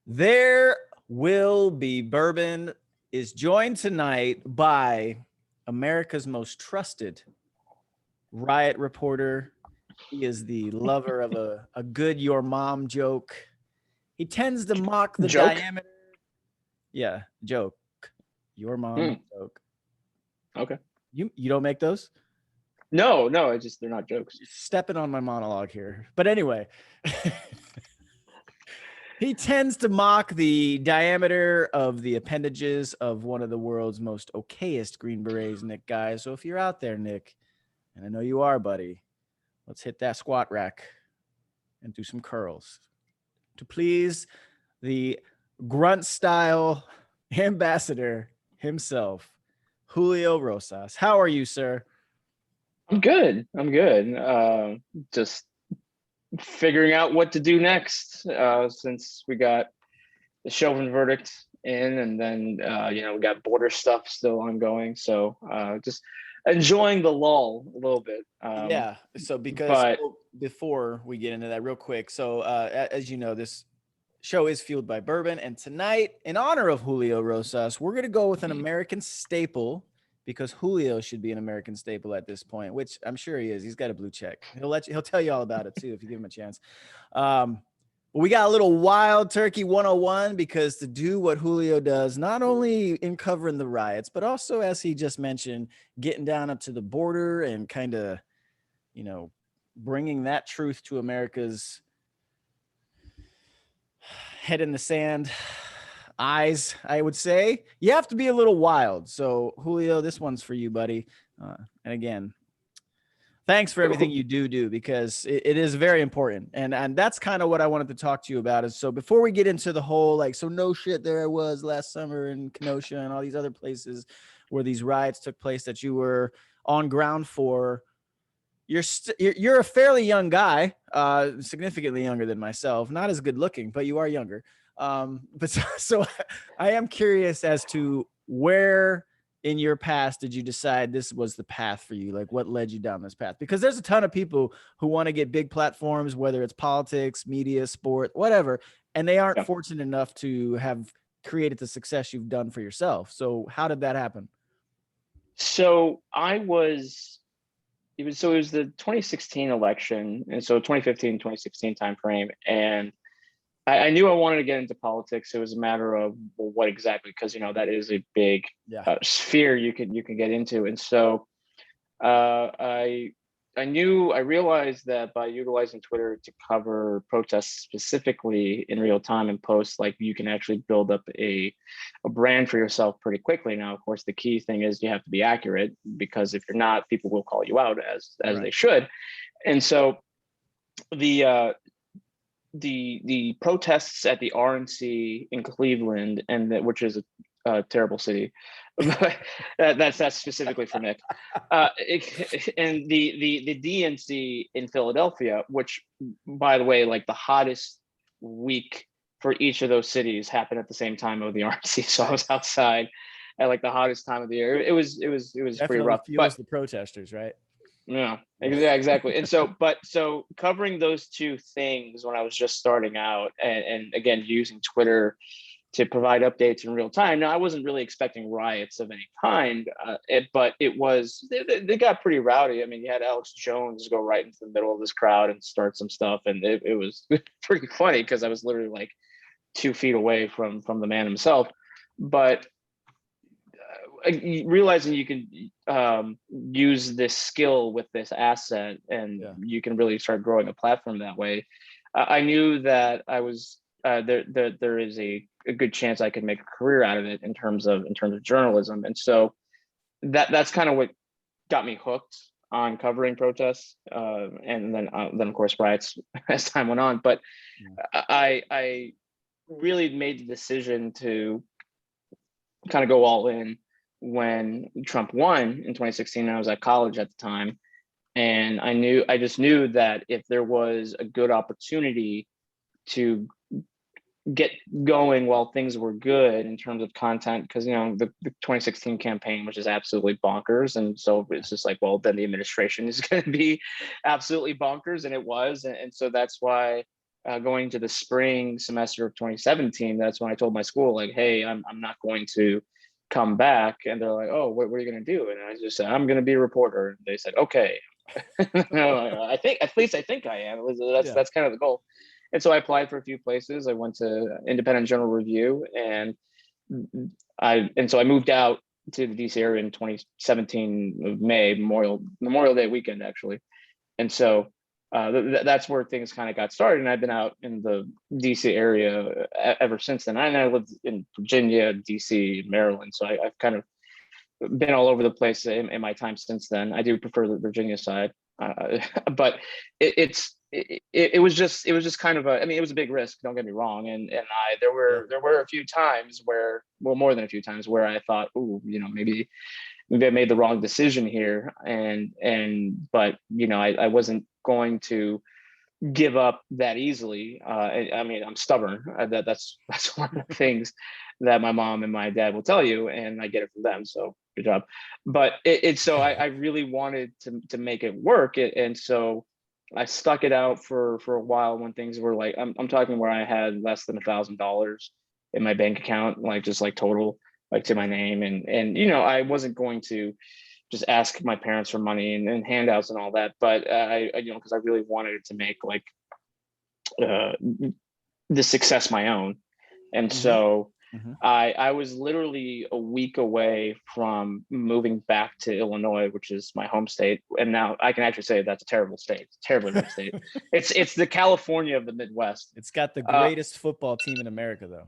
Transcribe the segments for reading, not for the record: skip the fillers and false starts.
There Will Be Bourbon is joined tonight by America's most trusted Riot reporter. He is the lover of a good your mom joke. He tends to mock the Joke? diameter. Yeah, joke. Your mom joke. Okay. You don't make those? No, they're not jokes. You're stepping on my monologue here. But anyway, he tends to mock the diameter of the appendages of one of the world's most okayest Green Berets, Nick, guys. So if you're out there, Nick, and I know you are, buddy, let's hit that squat rack and do some curls to please the Grunt Style ambassador himself, Julio Rosas. How are you, sir? I'm good. Just figuring out what to do next since we got the Chauvin verdict in, and then we got border stuff still ongoing. So just enjoying the lull a little bit. Yeah. So before we get into that real quick, so as you know, this show is fueled by bourbon, and tonight, in honor of Julio Rosas, we're gonna go with an American staple because Julio should be an American staple at this point, which I'm sure he is. He's got a blue check. He'll tell you all about it too if you give him a chance. We got a little wild turkey 101 because to do what Julio does, not only in covering the riots, but also, as he just mentioned, getting down up to the border and kind of, bringing that truth to America's head in the sand eyes, I would say. You have to be a little wild. So, Julio, this one's for you, buddy. And again, thanks for everything you do because it is very important. And that's kind of what I wanted to talk to you about. Is so before we get into the whole, so no shit, there I was last summer in Kenosha and all these other places where these riots took place that you were on ground for. You're a fairly young guy, significantly younger than myself, not as good looking, but you are younger. But so I am curious as to where in your past did you decide this was the path for you? Like, what led you down this path? Because there's a ton of people who want to get big platforms, whether it's politics, media, sport, whatever, and they aren't fortunate enough to have created the success you've done for yourself. So how did that happen? So it was the 2016 election, and so 2015, 2016 timeframe, and I knew I wanted to get into politics. It was a matter of what exactly, because that is a big sphere you can get into, and so I realized that by utilizing Twitter to cover protests specifically in real time and post, you can actually build up a brand for yourself pretty quickly. Now, of course, the key thing is you have to be accurate, because if you're not, people will call you out as they should. And so the protests at the RNC in Cleveland, which is a terrible city, but that's specifically for Nick, and the DNC in Philadelphia, which, by the way, the hottest week for each of those cities happened at the same time of the RNC. So I was outside at the hottest time of the year. It was Definitely pretty rough. But the protesters, right? Yeah, exactly. And so covering those two things when I was just starting out, and again, using Twitter to provide updates in real time. Now, I wasn't really expecting riots of any kind, but they got pretty rowdy. I mean, you had Alex Jones go right into the middle of this crowd and start some stuff, and it was pretty funny because I was literally 2 feet away from the man himself. But realizing you can use this skill with this asset, and you can really start growing a platform that way. I knew that I was there is a good chance I could make a career out of it in terms of journalism, and so that's kind of what got me hooked on covering protests, and then of course riots as time went on. But I really made the decision to kind of go all in when Trump won in 2016. I was at college at the time, and I just knew that if there was a good opportunity to get going while things were good in terms of content, because the 2016 campaign was just absolutely bonkers, and so it's just well, then the administration is going to be absolutely bonkers, and it was, and so that's why going to the spring semester of 2017, that's when I told my school, like, hey, I'm not going to come back. And they're like, oh, what are you going to do? And I just said, I'm going to be a reporter. And they said, okay. I think, at least I think I am. That's kind of the goal. And so I applied for a few places. I went to Independent Journal Review, and so I moved out to the DC area in 2017 of May, Memorial Day weekend, actually. And so that's where things kind of got started. And I've been out in the DC area ever since then. I lived in Virginia, DC, Maryland. So I've kind of been all over the place in my time since then. I do prefer the Virginia side, but it was just kind of it was a big risk. Don't get me wrong. And there were a few times where, well, more than a few times where I thought, ooh, maybe I made the wrong decision here. But I wasn't going to give up that easily. I'm stubborn. That's one of the things that my mom and my dad will tell you, and I get it from them. So good job. But so I really wanted to make it work. And so I stuck it out for a while when things were like, I'm talking where I had less than $1,000 in my bank account, like just like total, like to my name. And I wasn't going to just ask my parents for money and handouts and all that. But because I really wanted to make like the success my own. And so I was literally a week away from moving back to Illinois, which is my home state. And now I can actually say that's a terrible state. It's a terribly red state. It's the California of the Midwest. It's got the greatest football team in America, though.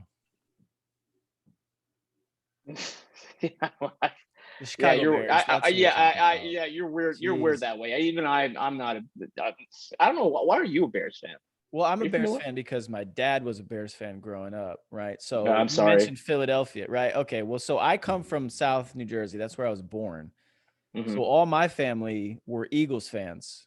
The Chicago Bears. You're weird. Jeez. You're weird that way. I'm not I don't know. Why are you a Bears fan? Well, I'm a Bears fan because my dad was a Bears fan growing up, right? So I'm sorry. You mentioned Philadelphia, right? Okay, well, so I come from South New Jersey. That's where I was born. So all my family were Eagles fans.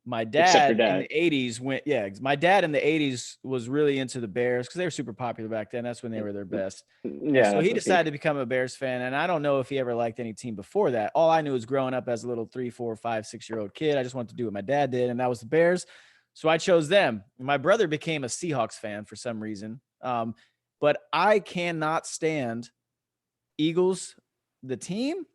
My dad in the 80s my dad in the 80s was really into the Bears because they were super popular back then. That's when they were their best. Yeah. So he decided to become a Bears fan. And I don't know if he ever liked any team before that. All I knew was growing up as a little 3, 4, 5, 6-year-old kid, I just wanted to do what my dad did, and that was the Bears. So I chose them. My brother became a Seahawks fan for some reason. But I cannot stand Eagles, the team,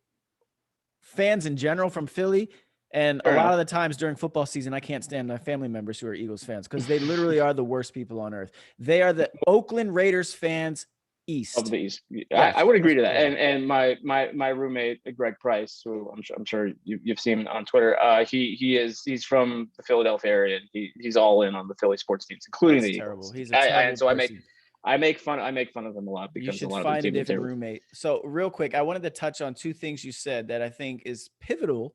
fans in general from Philly. And a lot of the times during football season, I can't stand my family members who are Eagles fans because they literally are the worst people on earth. They are the Oakland Raiders fans east. Of the East. Yes, I would agree to that. And my roommate, Greg Price, who I'm sure you've seen on Twitter, he's from the Philadelphia area. He's all in on the Philly sports teams, including the Eagles. He's a terrible person. I make fun of him a lot because you should find a different roommate. So real quick, I wanted to touch on 2 things you said that I think is pivotal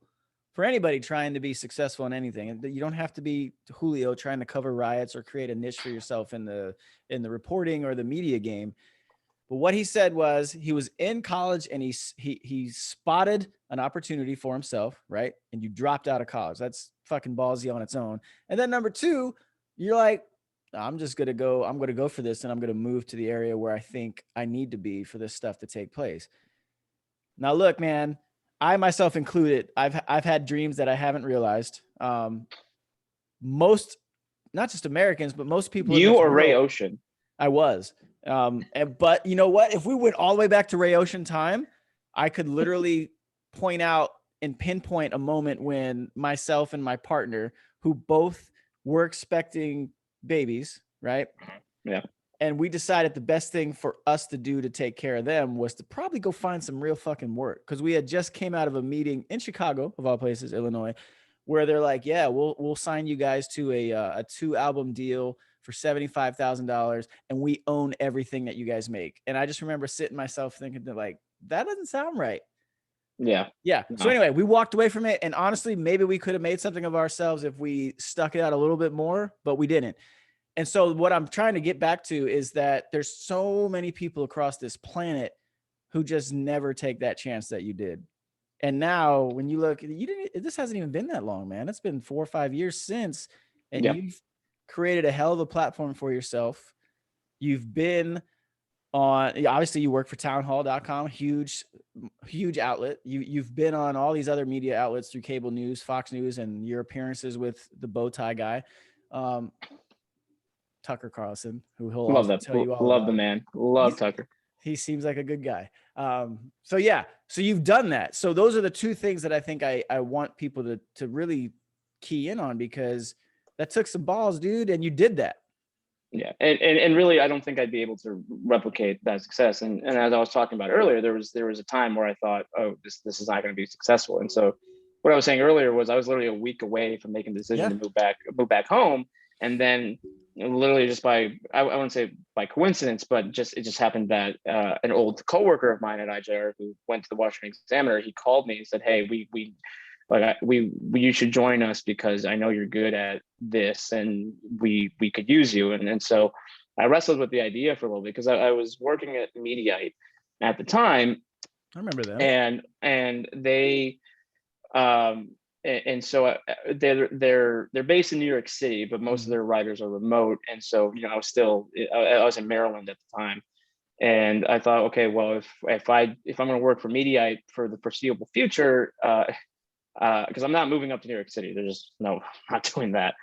for anybody trying to be successful in anything. And you don't have to be Julio trying to cover riots or create a niche for yourself in the reporting or the media game. But what he said was he was in college and he spotted an opportunity for himself, right? And you dropped out of college. That's fucking ballsy on its own. And then number 2, you're like, I'm going to go for this, and I'm going to move to the area where I think I need to be for this stuff to take place. Now, look, man, I myself included, I've had dreams that I haven't realized. Most, not just Americans, but most people. You or Ray Ocean? I was. But you know what? If we went all the way back to Ray Ocean time, I could literally point out and pinpoint a moment when myself and my partner, who both were expecting babies, right? Yeah. And we decided the best thing for us to do to take care of them was to probably go find some real fucking work. Cause we had just came out of a meeting in Chicago, of all places, Illinois, where they're like, yeah, we'll sign you guys to a 2-album deal for $75,000 and we own everything that you guys make. And I just remember sitting myself thinking that, like, that doesn't sound right. Yeah. Yeah. No. So anyway, we walked away from it, and honestly, maybe we could have made something of ourselves if we stuck it out a little bit more, but we didn't. And so what I'm trying to get back to is that there's so many people across this planet who just never take that chance that you did. And now when you look, this hasn't even been that long, man. It's been 4 or 5 years since, and you've created a hell of a platform for yourself. You've been on, obviously you work for townhall.com, huge outlet. You've been on all these other media outlets through cable news, Fox News, and your appearances with the bow tie guy. Tucker Carlson, who he'll Love also that. tell you all Love about. the man. Love He's- Tucker. He seems like a good guy. So yeah, so you've done that. So those are the two things that I think I want people to really key in on, because that took some balls, dude, and you did that. Yeah, and really, I don't think I'd be able to replicate that success. And as I was talking about earlier, there was a time where I thought, oh, this is not going to be successful. And so, what I was saying earlier was I was literally a week away from making the decision to move back home, and then literally just by I wouldn't say by coincidence, but it just happened that an old coworker of mine at IJR who went to the Washington Examiner, he called me and said, hey, you should join us because I know you're good at this and we could use you. And so I wrestled with the idea for a little bit because I was working at Mediaite at the time. I remember that. And they and so they're based in New York City, but most of their writers are remote. And so, I was in Maryland at the time. And I thought, okay, well, if I'm going to work for Mediaite for the foreseeable future, because I'm not moving up to New York City. There's I'm not doing that.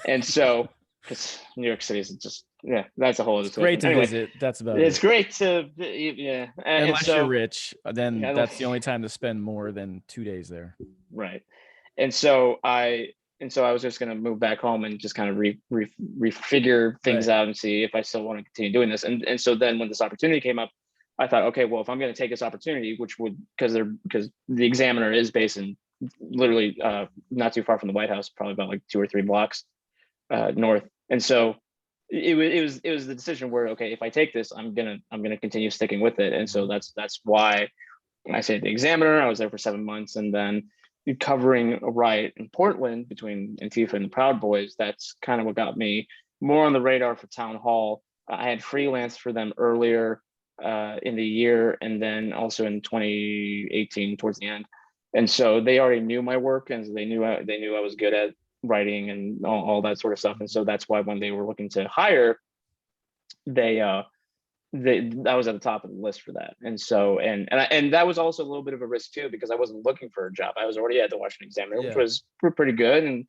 And so, because New York City is just, that's a whole other It's great to visit. That's about it. It's great to, yeah. Unless you're rich, then that's the only time to spend more than 2 days there. Right. And so I was just going to move back home and just kind of refigure things out and see if I still want to continue doing this. And so then when this opportunity came up, I thought, okay, well, if I'm going to take this opportunity, which would, because the Examiner is based in literally not too far from the White House, probably about like 2 or 3 blocks north. And so it was the decision where, okay, if I take this, I'm gonna continue sticking with it. And so that's why I say the Examiner. I was there for 7 months, and then covering a riot in Portland between Antifa and the Proud Boys. That's kind of what got me more on the radar for Town Hall. I had freelanced for them earlier in the year, and then also in 2018 towards the end. And so they already knew my work, and they knew I was good at writing and all that sort of stuff. And so that's why when they were looking to hire, I was at the top of the list for that. And so and that was also a little bit of a risk too, because I wasn't looking for a job. I was already at the Washington Examiner, which was pretty good.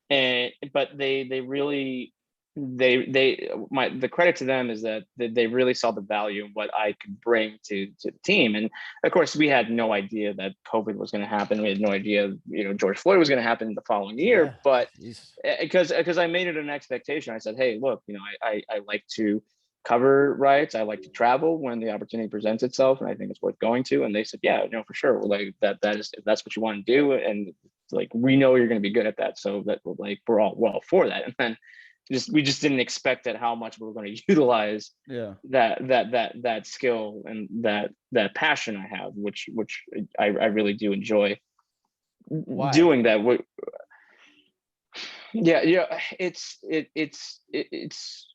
But they really the credit to them is that they really saw the value in what I could bring to the team. And of course, we had no idea that COVID was going to happen. We had no idea, George Floyd was going to happen the following year. But because I made it an expectation, I said, hey, look, I like to cover riots. I like to travel when the opportunity presents itself, and I think it's worth going to. And they said, yeah, no, for sure. Like that is, if that's what you want to do, and like we know you're going to be good at that, so that we're all well for that. And then we just didn't expect at how much we were going to utilize that skill and that passion I have, which I really do enjoy doing that. It's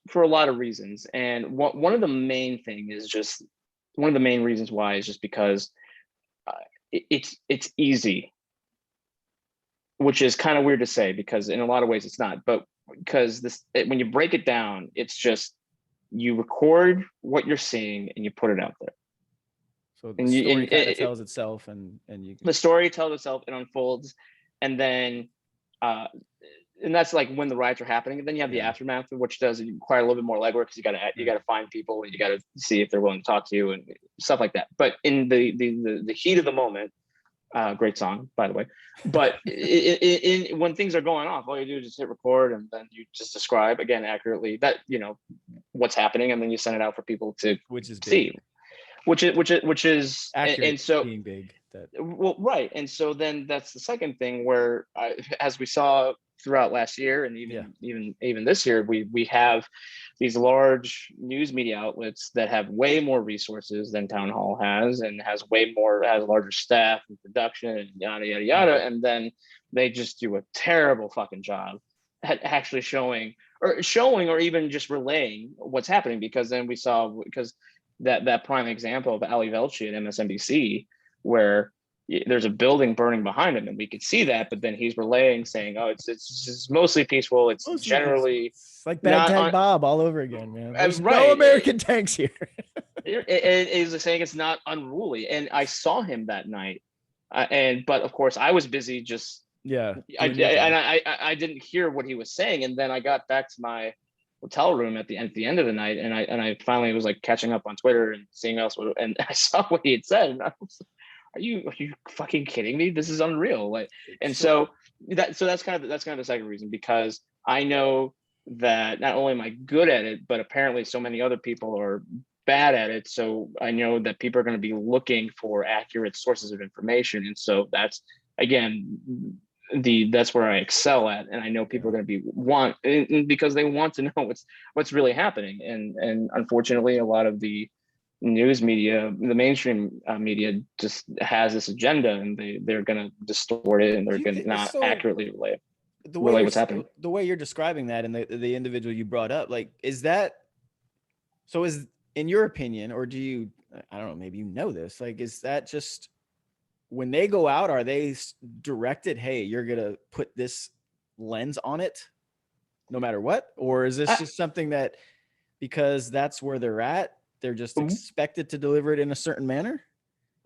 for a lot of reasons, and one of the main reasons why is just because it's easy, which is kind of weird to say because in a lot of ways it's not, but because when you break it down, it's just you record what you're seeing and you put it out there. So the story kind of tells itself, and the story tells itself, it unfolds, and then and that's like when the riots are happening. And then you have the aftermath, which does require a little bit more legwork because you got to find people and you got to see if they're willing to talk to you and stuff like that. But in the heat of the moment, great song, by the way. But when things are going off, all you do is just hit record, and then you just describe again accurately that what's happening, and then you send it out for people to see, which is accurate, and so being big. Well, right, and so then that's the second thing where, as we saw throughout last year and even this year, we have these large news media outlets that have way more resources than Town Hall has, and has larger staff and production and yada yada yada, and then they just do a terrible fucking job at actually showing or even just relaying what's happening. Because then we saw, because that prime example of Ali Velshi at MSNBC, where there's a building burning behind him, and we could see that, but then he's relaying saying, oh, it's mostly peaceful. It's generally it's like Bad Tank Bob all over again, man. There's right. No American tanks here. He's saying it's not unruly. And I saw him that night. But of course I was busy I didn't hear what he was saying. And then I got back to my hotel room at the end of the night, and I finally was like catching up on Twitter and seeing else, and I saw what he had said, and I was, are you fucking kidding me? This is unreal. Like, and so that's kind of the second reason, because I know that not only am I good at it, but apparently so many other people are bad at it. So I know that people are going to be looking for accurate sources of information, and so that's, again, that's where I excel at, and I know people are going to be because they want to know what's really happening, and unfortunately, a lot of the news media, the mainstream media, just has this agenda, and they're going to distort it, and they're going to not accurately relay what's happening. The way you're describing that, and the individual you brought up, like, is that so? Is, in your opinion, or do you? I don't know. Maybe you know this. Like, is that just when they go out, are they directed, hey, you're going to put this lens on it no matter what? Or is this just something that, because that's where they're at, they're just expected to deliver it in a certain manner?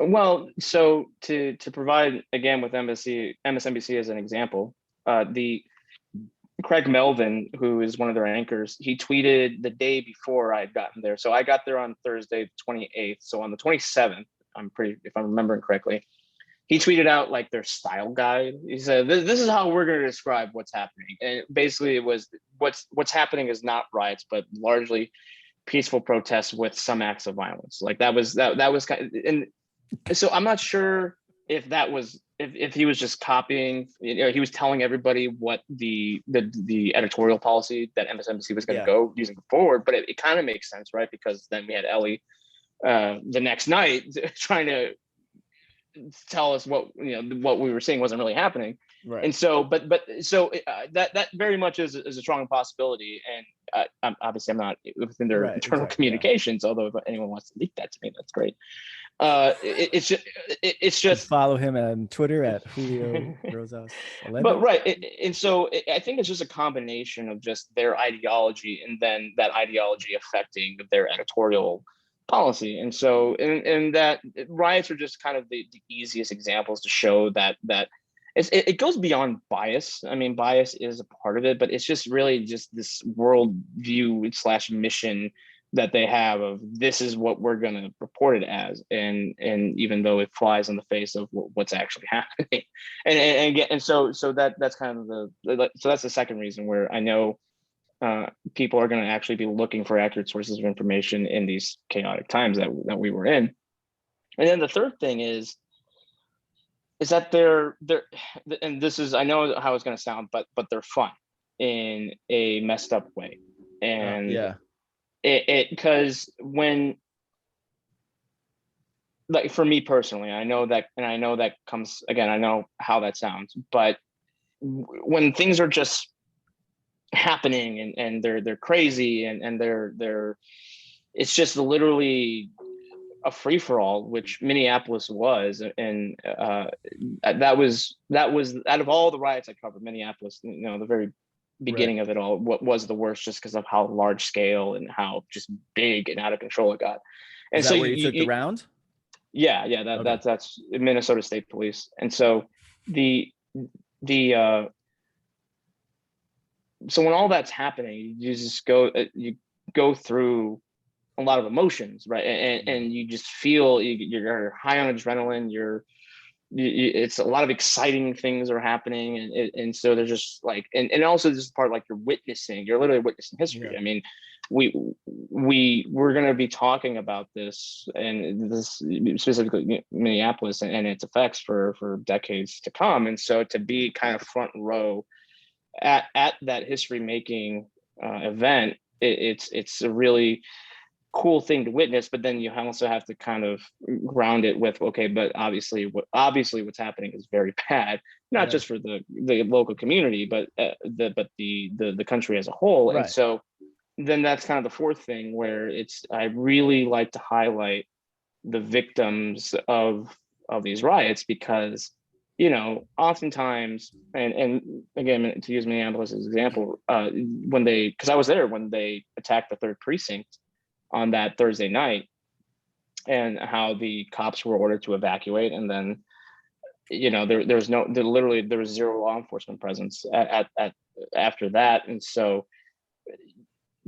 Well, so to provide, again, with MSNBC as an example, the Craig Melvin, who is one of their anchors, he tweeted the day before I had gotten there. So I got there on Thursday, 28th. So on the 27th, if I'm remembering correctly, he tweeted out like their style guide. He said, this is how we're going to describe what's happening. And basically it was what's happening is not riots, but largely peaceful protests with some acts of violence. Like that was kind of, and so I'm not sure if that was, if he was just copying, he was telling everybody what the editorial policy that MSNBC was going to go using forward, but it kind of makes sense, right? Because then we had Ellie the next night trying to tell us what we were seeing wasn't really happening, right? And so, that very much is a strong possibility. And obviously, I'm not within their internal communications. Although if anyone wants to leak that to me, that's great. It's just follow him on Twitter at Julio Rosas 11. But and so I think it's just a combination of just their ideology, and then that ideology affecting their editorial policy. And so, and that riots are just kind of the easiest examples to show that it goes beyond bias. I mean, bias is a part of it, but it's just really just this world view /mission that they have of, this is what we're going to report it as, and even though it flies in the face of what's actually happening, and so that's kind of so that's the second reason where I know people are going to actually be looking for accurate sources of information in these chaotic times that we were in. And then the third thing is that they're and this is, I know how it's going to sound, but they're fun in a messed up way. And because when, like, for me personally, I know that comes, again, I know how that sounds, but when things are just happening and they're crazy and they're it's just literally a free-for-all, which Minneapolis was. And that was out of all the riots I covered, Minneapolis, the very beginning of it all, what was the worst, just because of how large scale and how just big and out of control it got. And is that so where you took the round? That's Minnesota State Police. And so so when all that's happening, you just go through a lot of emotions, right? And you just feel you're high on adrenaline. It's a lot of exciting things are happening, and so there's just like, and also this part, like, you're literally witnessing history. I mean, we're going to be talking about this, and this specifically Minneapolis and its effects for decades to come. And so to be kind of front row at that history making event, it's a really cool thing to witness. But then you also have to kind of ground it with, okay, but obviously what's happening is very bad, not just for the local community, but the country as a whole. Right. And so then that's kind of the fourth thing, where I really like to highlight the victims of these riots, because oftentimes, and again, to use Minneapolis as an example, because I was there when they attacked the 3rd precinct on that Thursday night, and how the cops were ordered to evacuate, and then there was zero law enforcement presence at after that. And so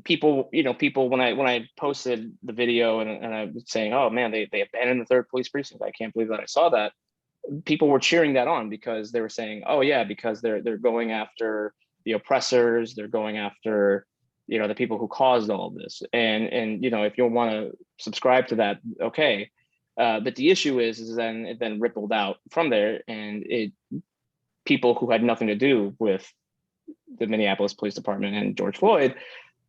people, when I posted the video and I was saying, oh man, they abandoned the third police precinct. I can't believe that I saw that. People were cheering that on because they were saying, oh yeah, because they're going after the oppressors, they're going after, the people who caused all of this. And if you want to subscribe to that, okay. But the issue is then it then rippled out from there, and people who had nothing to do with the Minneapolis Police Department and George Floyd,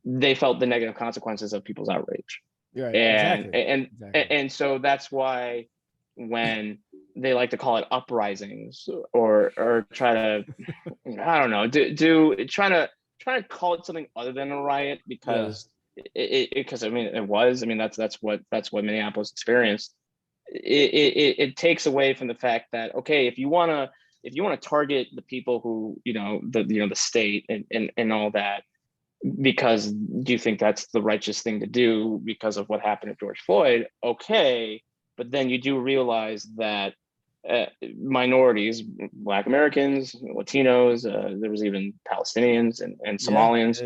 they felt the negative consequences of people's outrage. Right. And exactly. and so that's why when they like to call it uprisings or try to, I don't know, trying to call it something other than a riot, because because I mean it was, I mean that's what Minneapolis experienced. It takes away from the fact that, okay, if you want to target the people who, the state and all that, because do you think that's the righteous thing to do because of what happened to George Floyd? Okay, but then you do realize that minorities, Black Americans, Latinos, there was even Palestinians and Somalians,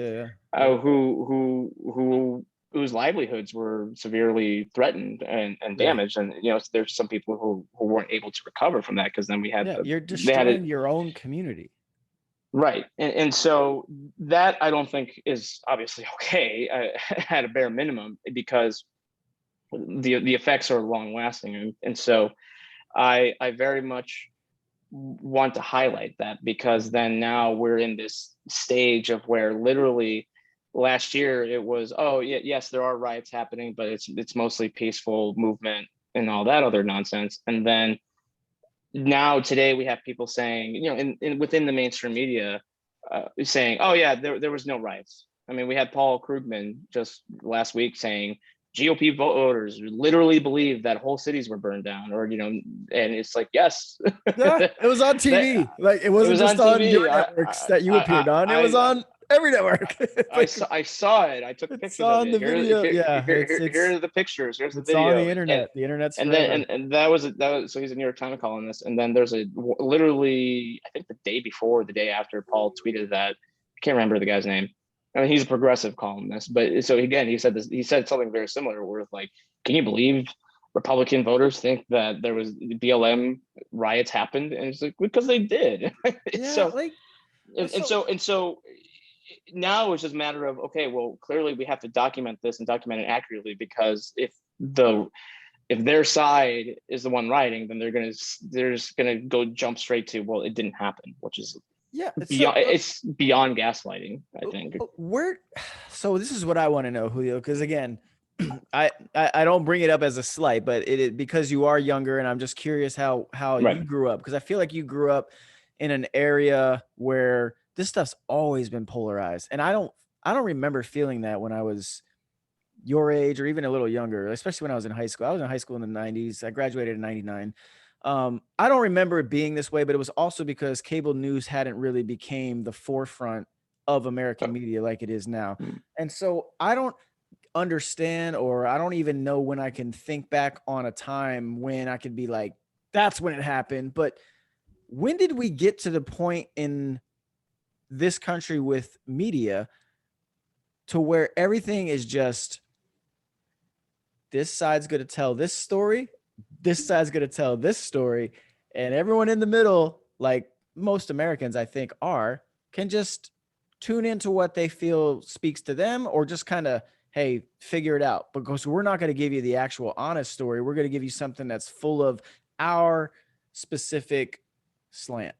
whose livelihoods were severely threatened and damaged, and there's some people who weren't able to recover from that, because then we had you're destroying your own community. Right. And so that I don't think is obviously okay at a bare minimum, because the effects are long lasting. And so I very much want to highlight that, because then now we're in this stage of where literally last year it was, oh yes, there are riots happening, but it's mostly peaceful movement and all that other nonsense. And then now today we have people saying, in within the mainstream media, saying, oh yeah, there was no riots. I mean, we had Paul Krugman just last week saying GOP voters literally believe that whole cities were burned down, or and it's like, yes, it was on TV. Like it wasn't just on your networks that you appeared on. It was on every network. I saw it. I took pictures of it. The video. Here are the pictures. Here's the video. It's on the internet. The internet's forever. And that was so he's a New York Times columnist. And then there's literally, I think the day before, the day after, Paul tweeted that, I can't remember the guy's name. I mean, he's a progressive columnist, but so again, he said something very similar, where like, can you believe Republican voters think that there was BLM riots happened? And it's like, because they did. So now it's just a matter of, okay, well, clearly we have to document this and document it accurately, because if their side is the one rioting, then they're just gonna go jump straight to, well, it didn't happen, which is it's beyond gaslighting, I think. So this is what I want to know, Julio, because again, I don't bring it up as a slight, but because you are younger, and I'm just curious how you grew up, because I feel like you grew up in an area where this stuff's always been polarized, and I don't remember feeling that when I was your age or even a little younger, especially when I was in high school. I was in high school in the 90s. I graduated in 99. I don't remember it being this way, but it was also because cable news hadn't really became the forefront of American media like it is now. And so I don't understand, or I don't even know when I can think back on a time when I could be like, that's when it happened. But when did we get to the point in this country with media to where everything is just, this side's going to tell this story, this side's going to tell this story, and everyone in the middle, like most Americans I think can just tune into what they feel speaks to them, or just kind of, hey, figure it out, because we're not going to give you the actual honest story. We're going to give you something that's full of our specific slant.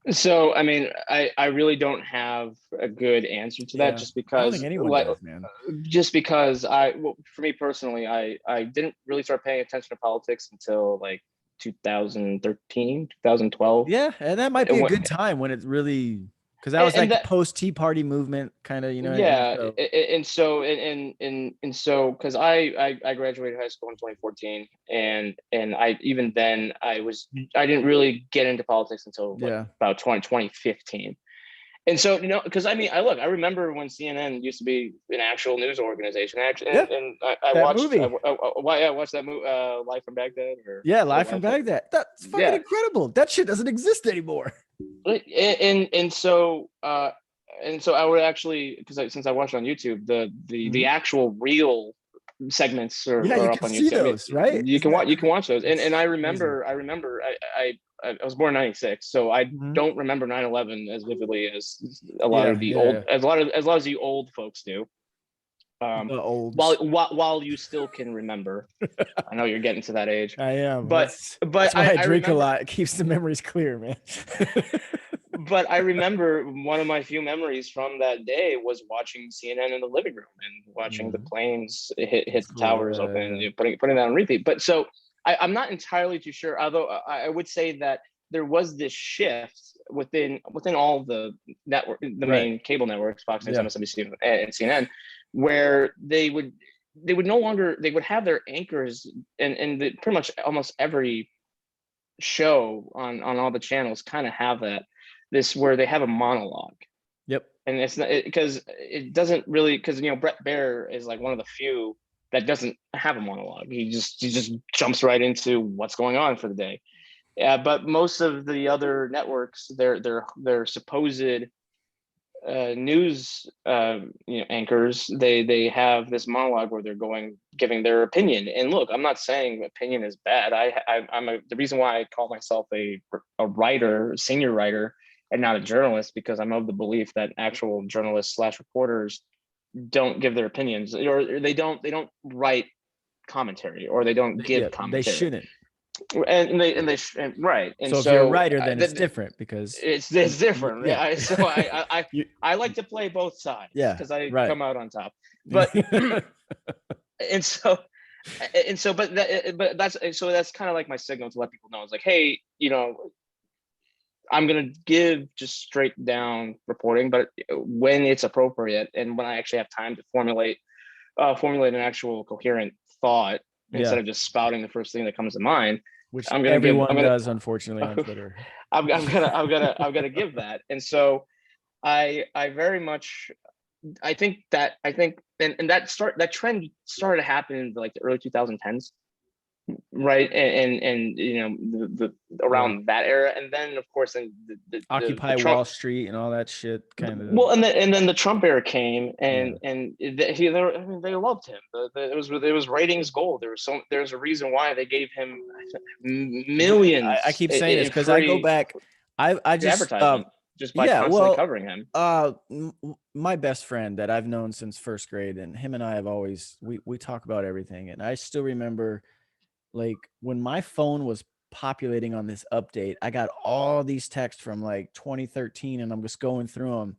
So, I mean, I really don't have a good answer to that, just because, I don't think anyone does, man. Just because for me personally, I didn't really start paying attention to politics until like 2013, 2012. Yeah, and that might be a good time when it really, because that was like the post Tea Party movement, kind of, Yeah, and so because I graduated high school in 2014, and I even then I didn't really get into politics until about 2015. And so, because I mean, I remember when CNN used to be an actual news organization, actually, and I watched that movie, Live from Baghdad. Live from Baghdad. That's fucking incredible. That shit doesn't exist anymore. And so and so I would actually, because since I watched on YouTube, the actual real segments are you up can on see YouTube. those, right? You can watch those. And I remember I was born in 96, so I don't remember 9/11 as vividly as a lot of the old as a lot of the old folks do. While you still can remember. I know you're getting to that age. I am, but that's why I drink remember, a lot. It keeps the memories clear, man. But I remember one of my few memories from that day was watching CNN in the living room and watching the planes hit the towers open, and putting that on repeat. But so I'm not entirely too sure, although I would say that there was this shift within all the network, the main cable networks, Fox News, MSNBC, and CNN, where they would no longer, they would have their anchors and pretty much almost every show on all the channels kind of have this where they have a monologue. Yep. And it's not because it doesn't really, because Brett Baer is like one of the few that doesn't have a monologue. He just jumps right into what's going on for the day. Yeah, but most of the other networks, their supposed news anchors, they have this monologue where they're giving their opinion. And look, I'm not saying opinion is bad. The reason why I call myself a writer, senior writer, and not a journalist, because I'm of the belief that actual journalists / reporters don't give their opinions, or they don't write commentary, or they don't give commentary. They shouldn't. And they right. And so if you're a writer, then it's different, because it's different. Yeah. So I like to play both sides. Yeah. Because I come out on top. But but that's kind of like my signal to let people know. It's like, hey, I'm going to give just straight down reporting, but when it's appropriate and when I actually have time to formulate an actual coherent thought, instead of just spouting the first thing that comes to mind, which everyone does, unfortunately, on Twitter. I'm gonna give that. And so I very much, I think and that trend started to happen in like the early 2010s. Right. And the around that era. And then of course the Occupy the Trump, Wall Street and all that shit kind of. Well, and then the Trump era came, and they loved him. It was ratings gold. There's a reason why they gave him millions. I keep saying this because I go back. I just just by constantly covering him. My best friend that I've known since first grade, and him and I have always we talk about everything, and I still remember, like, when my phone was populating on this update, I got all these texts from like 2013, and I'm just going through them.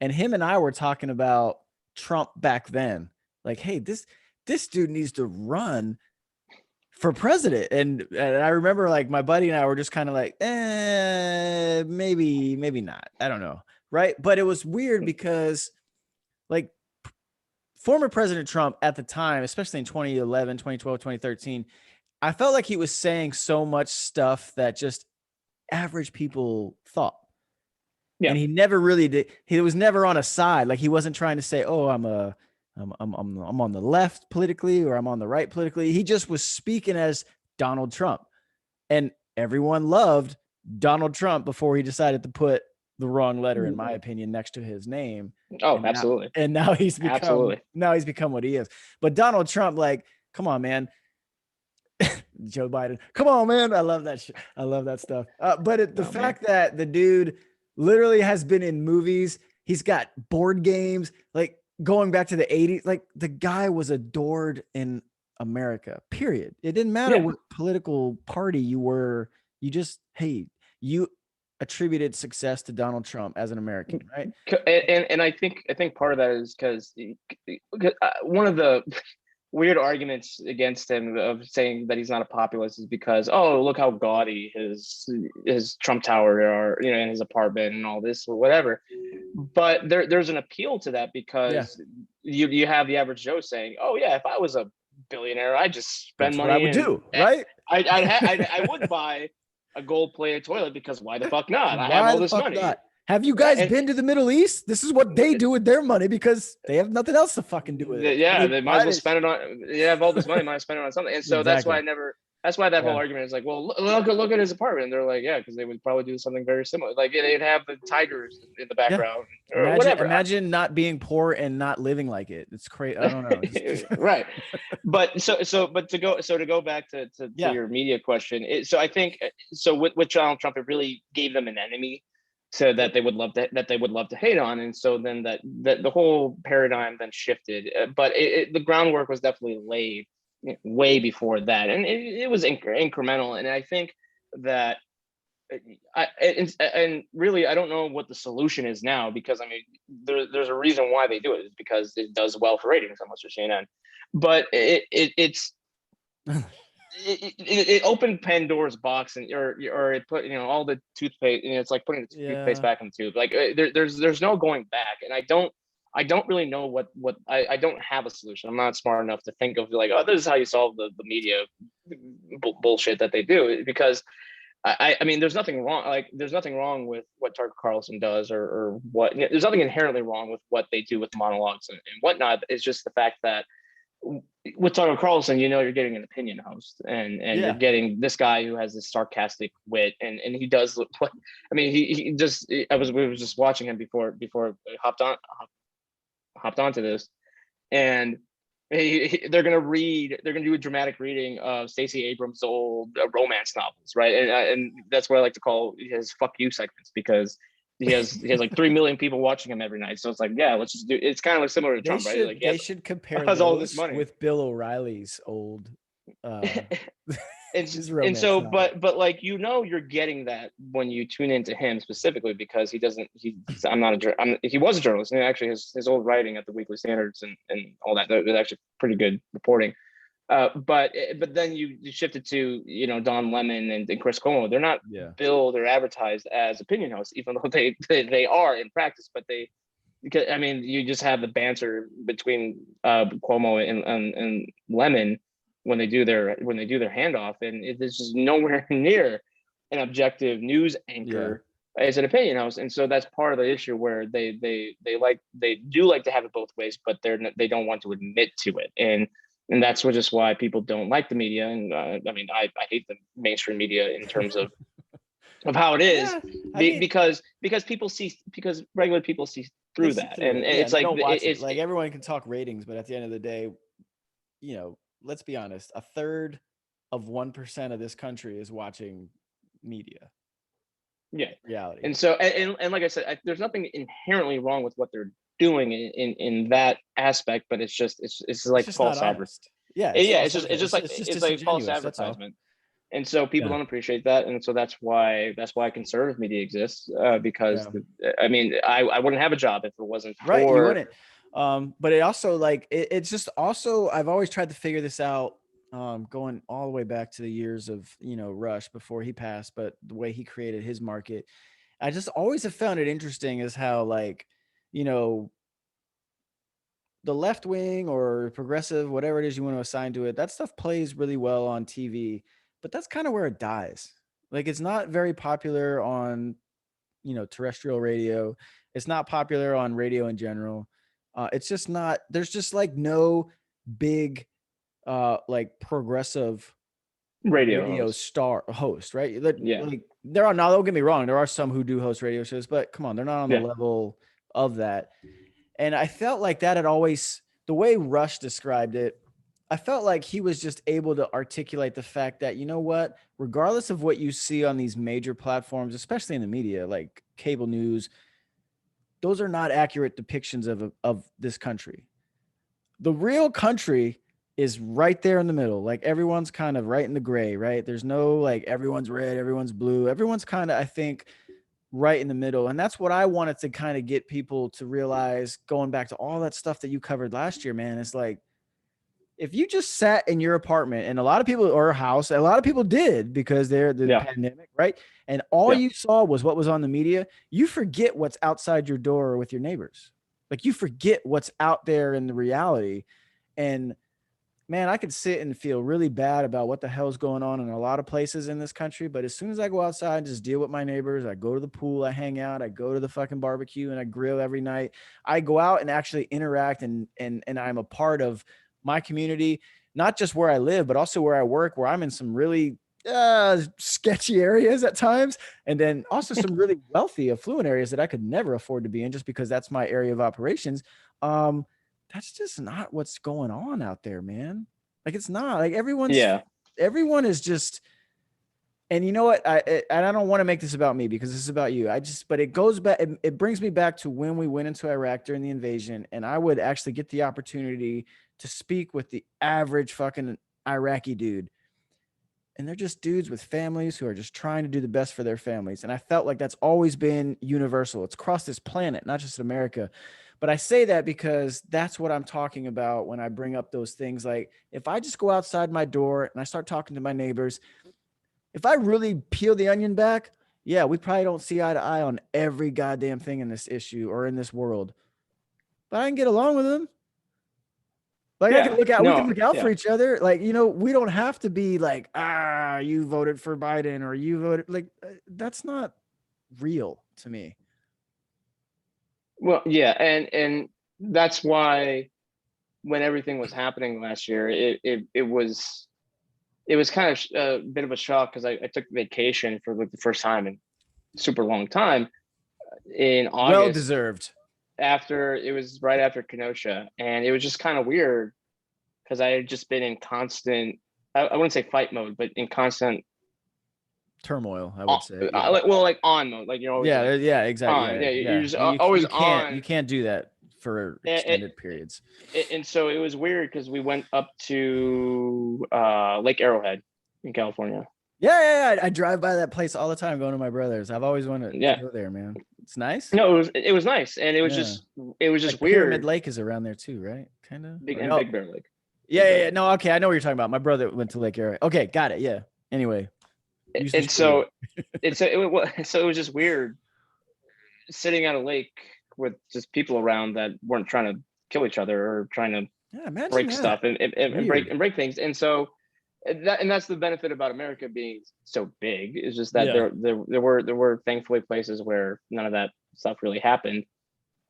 And him and I were talking about Trump back then. Like, hey, this dude needs to run for president. And I remember, like, my buddy and I were just kind of like, maybe not. I don't know. Right. But it was weird because, like, former President Trump at the time, especially in 2011, 2012, 2013, I felt like he was saying so much stuff that just average people thought. Yeah. And he never really did. He was never on a side. Like, he wasn't trying to say, oh, I'm on the left politically, or I'm on the right politically. He just was speaking as Donald Trump. And everyone loved Donald Trump before he decided to put the wrong letter, in my opinion, next to his name. Oh, absolutely. Now he's become what he is. But Donald Trump, like, come on, man. Joe Biden, come on, man. I love that shit. I love that stuff. But the fact that the dude literally has been in movies, he's got board games, like going back to the 80s, like the guy was adored in America, period. It didn't matter what political party you were. You just, hey, you attributed success to Donald Trump as an American, right? And I think part of that is because one of the weird arguments against him of saying that he's not a populist is because, oh, look how gaudy his Trump Tower are, in his apartment and all this or whatever. But there's an appeal to that because you have the average Joe saying, oh yeah, if I was a billionaire, I'd just spend money. I would do, right? I would buy a gold-plated toilet, because why the fuck not? I have all this money. Not? Have you guys been to the Middle East? This is what they do with their money because they have nothing else to fucking do with it. Yeah, they might as well spend it on. They have all this money, might spend it on something. And so that's why That's why that whole argument is like, well, look at his apartment. And they're like, yeah, because they would probably do something very similar. Like they'd have the tigers in the background or whatever. Imagine not being poor and not living like it. It's crazy. I don't know. Right. But to go back to your media question. So I think with Donald Trump, it really gave them an enemy so that they would love to hate on. And so then that the whole paradigm then shifted. But the groundwork was definitely laid way before that, and it was incremental. And I think that and really I don't know what the solution is now, because I mean there's a reason why they do it. It's because it does well for ratings, unless you're CNN. But it's it opened Pandora's box, and or it put all the toothpaste, it's like putting the toothpaste back in the tube. Like there's no going back. And I don't really know what I don't have a solution. I'm not smart enough to think of like, oh, this is how you solve the media bullshit that they do, because I mean, there's nothing wrong. Like, there's nothing wrong with what Tucker Carlson does, or what. There's nothing inherently wrong with what they do with monologues and whatnot. It's just the fact that with Tucker Carlson, you're getting an opinion host, and you're getting this guy who has this sarcastic wit, and he does look. I mean, we were just watching him before I hopped onto this, and they're gonna do a dramatic reading of Stacey Abrams' old romance novels, right? And that's what I like to call his "fuck you" segments, because he has like 3 million people watching him every night. So it's like, yeah, let's just do. It's kind of like similar to Trump, right? Like, they should compare those all this money with Bill O'Reilly's old. And so, but like, you're getting that when you tune into him specifically, because he was a journalist, and actually his old writing at the Weekly Standards and all that was actually pretty good reporting. But then you shifted to Don Lemon and Chris Cuomo. They're not billed or advertised as opinion hosts, even though they are in practice. But because I mean, you just have the banter between Cuomo and Lemon when they do their handoff, and it's just nowhere near an objective news anchor as an opinion host. And so that's part of the issue, where they do like to have it both ways, but they don't want to admit to it. And that's just why people don't like the media. And I mean, I hate the mainstream media in terms of how it is, because regular people see through that. And it's like, it's like everyone can talk ratings, but at the end of the day, let's be honest, 1/3 of 1% of this country is watching media. Reality. And so, and like I said, there's nothing inherently wrong with what they're doing in that aspect, but it's like false advertising. It's just like false advertisement. And so people don't appreciate that, and so that's why conservative media exists, because I mean, I wouldn't have a job if it wasn't for... Right, you wouldn't. But it also, like, it's just also, I've always tried to figure this out, going all the way back to the years of Rush before he passed, but the way he created his market, I just always have found it interesting is how, like, the left wing or progressive, whatever it is you want to assign to it, that stuff plays really well on TV, but that's kind of where it dies. Like, it's not very popular on terrestrial radio. It's not popular on radio in general. It's just not, there's just like no big like progressive radio star host, right? Like, there are, now don't get me wrong, there are some who do host radio shows, but come on, they're not on the level of that. And I felt like that had always, the way Rush described it, I felt like he was just able to articulate the fact that, regardless of what you see on these major platforms, especially in the media, like cable news, those are not accurate depictions of this country. The real country is right there in the middle. Like, everyone's kind of right in the gray, right? There's no, like, everyone's red, everyone's blue. Everyone's kind of, I think, right in the middle. And that's what I wanted to kind of get people to realize, going back to all that stuff that you covered last year, man. It's like, if you just sat in your apartment, and a lot of people, or house, a lot of people did, because they're the pandemic, right? And all you saw was what was on the media. You forget what's outside your door with your neighbors. Like, you forget what's out there in the reality. And man, I could sit and feel really bad about what the hell's going on in a lot of places in this country. But as soon as I go outside and just deal with my neighbors, I go to the pool, I hang out, I go to the fucking barbecue, and I grill every night. I go out and actually interact, and I'm a part of my community, not just where I live, but also where I work, where I'm in some really sketchy areas at times, and then also some really wealthy, affluent areas that I could never afford to be in just because that's my area of operations. That's just not what's going on out there, man. Like, it's not like everyone is just, and you know what? And I don't want to make this about me because this is about you. But it goes back. It brings me back to when we went into Iraq during the invasion, and I would actually get the opportunity to speak with the average fucking Iraqi dude. And they're just dudes with families who are just trying to do the best for their families. And I felt like that's always been universal. It's across this planet, not just America. But I say that because that's what I'm talking about when I bring up those things. Like, if I just go outside my door and I start talking to my neighbors, if I really peel the onion back, yeah, we probably don't see eye to eye on every goddamn thing in this issue or in this world. But I can get along with them. Like, I can look out, we can look out for each other. Like, you know, we don't have to be like, you voted for Biden or you voted, like, that's not real to me. Well, yeah. And that's why when everything was happening last year, it was kind of a bit of a shock because I took vacation for like the first time in super long time in August. Well deserved. It was right after Kenosha, and it was just kind of weird because I had just been in constant, I wouldn't say fight mode, but in constant turmoil, I would say. Yeah. Like on mode, like, you know. Yeah, exactly. You're just always on. You can't do that for extended periods. And so it was weird because we went up to Lake Arrowhead in California. Yeah. I drive by that place all the time going to my brother's. I've always wanted to go there, man. It's nice. No, it was nice, and it was just like weird. Pyramid Lake is around there too, right? Kind of. Big Bear Lake. Yeah. No, okay, I know what you're talking about. My brother went to Lake Arrowhead. Okay, got it. Yeah. Anyway, and so it was just weird sitting at a lake with just people around that weren't trying to kill each other or trying to break stuff and break things. And so that's the benefit about America being so big, is just that there were thankfully places where none of that stuff really happened.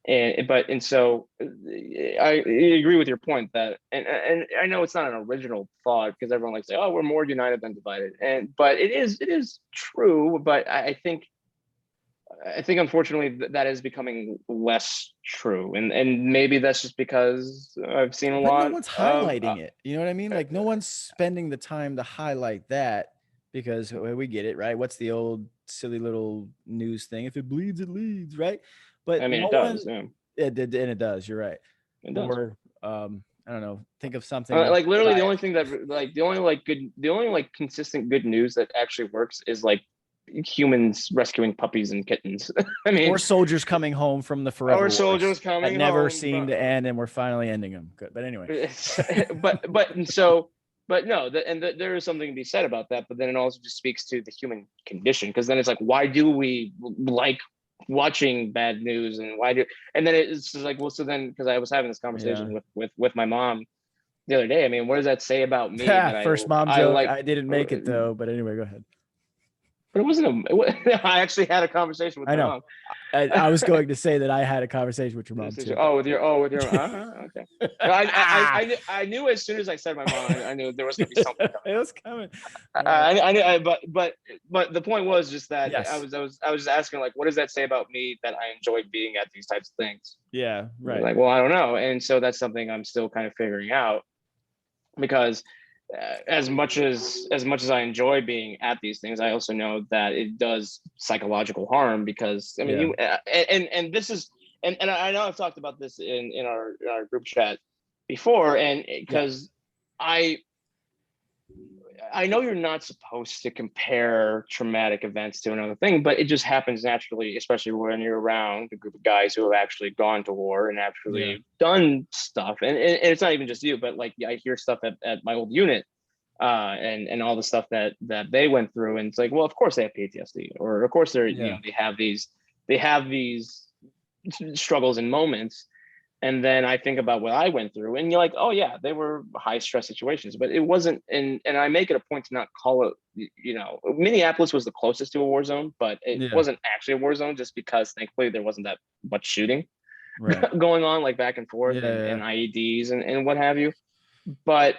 And so I agree with your point that, and I know it's not an original thought because everyone likes to say, oh, we're more united than divided. But it is true. But I think unfortunately that is becoming less true. And maybe that's just because I've seen a lot. No one's highlighting it. You know what I mean? Like, no one's spending the time to highlight that because we get it, right? What's the old silly little news thing? If it bleeds, it leads, right? But I mean, it does. Yeah. It does. You're right. It does. Or I don't know. Think of something like literally the only thing that like the only consistent good news that actually works is like humans rescuing puppies and kittens. I mean, or soldiers coming home from the forever wars soldiers coming that never seem to end, and we're finally ending them. Good, but anyway. But no, there is something to be said about that. But then it also just speaks to the human condition, because then it's like, why do we like watching bad news, and then it's just like, well, so then, because I was having this conversation with my mom the other day. I mean, what does that say about me? First mom joke. I didn't make it though, but anyway, go ahead. But it wasn't I actually had a conversation with my mom. I was going to say that I had a conversation with your mom too. With your okay. I knew as soon as I said my mom, I knew there was going to be something coming. It was coming. I knew, but the point was just that I was just asking, like, what does that say about me that I enjoyed being at these types of things? Yeah, right. Like, well, I don't know, and so that's something I'm still kind of figuring out, because as much as I enjoy being at these things, I also know that it does psychological harm, because I mean, and this is, and I know I've talked about this in our group chat before, and because I know you're not supposed to compare traumatic events to another thing, but it just happens naturally, especially when you're around a group of guys who have actually gone to war and actually done stuff. And it's not even just you, but like, I hear stuff at my old unit and all the stuff that they went through. And it's like, well, of course they have PTSD, or of course they're, you know, they have these struggles and moments. And then I think about what I went through, and you're like, oh yeah, they were high stress situations, but it wasn't. And I make it a point to not call it, you know, Minneapolis was the closest to a war zone, but it wasn't actually a war zone, just because thankfully there wasn't that much shooting going on, like back and forth, and IEDs and what have you. But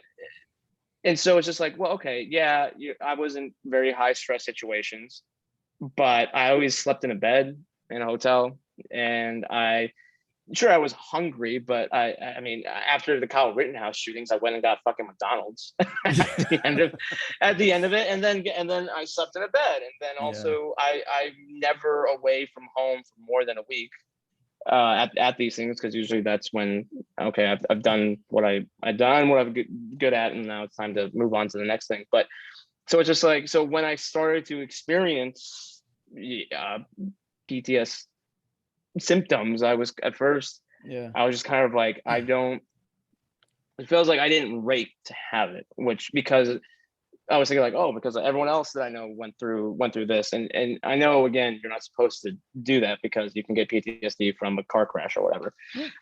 And so it's just like, well, okay, yeah, I was in very high stress situations, but I always slept in a bed in a hotel, and sure, I was hungry, but I mean, after the Kyle Rittenhouse shootings, I went and got fucking McDonald's at the end of it, and then I slept in a bed, and then also I'm never away from home for more than a week at these things, because usually that's when, okay, I've done what I've done what I'm good at, and now it's time to move on to the next thing. But so it's just like, so when I started to experience PTS symptoms, I was at first, I was just kind of like, it feels like I didn't rate to have it, which, because I was thinking like, oh, because everyone else that I know went through this, and I know, again, you're not supposed to do that because you can get PTSD from a car crash or whatever.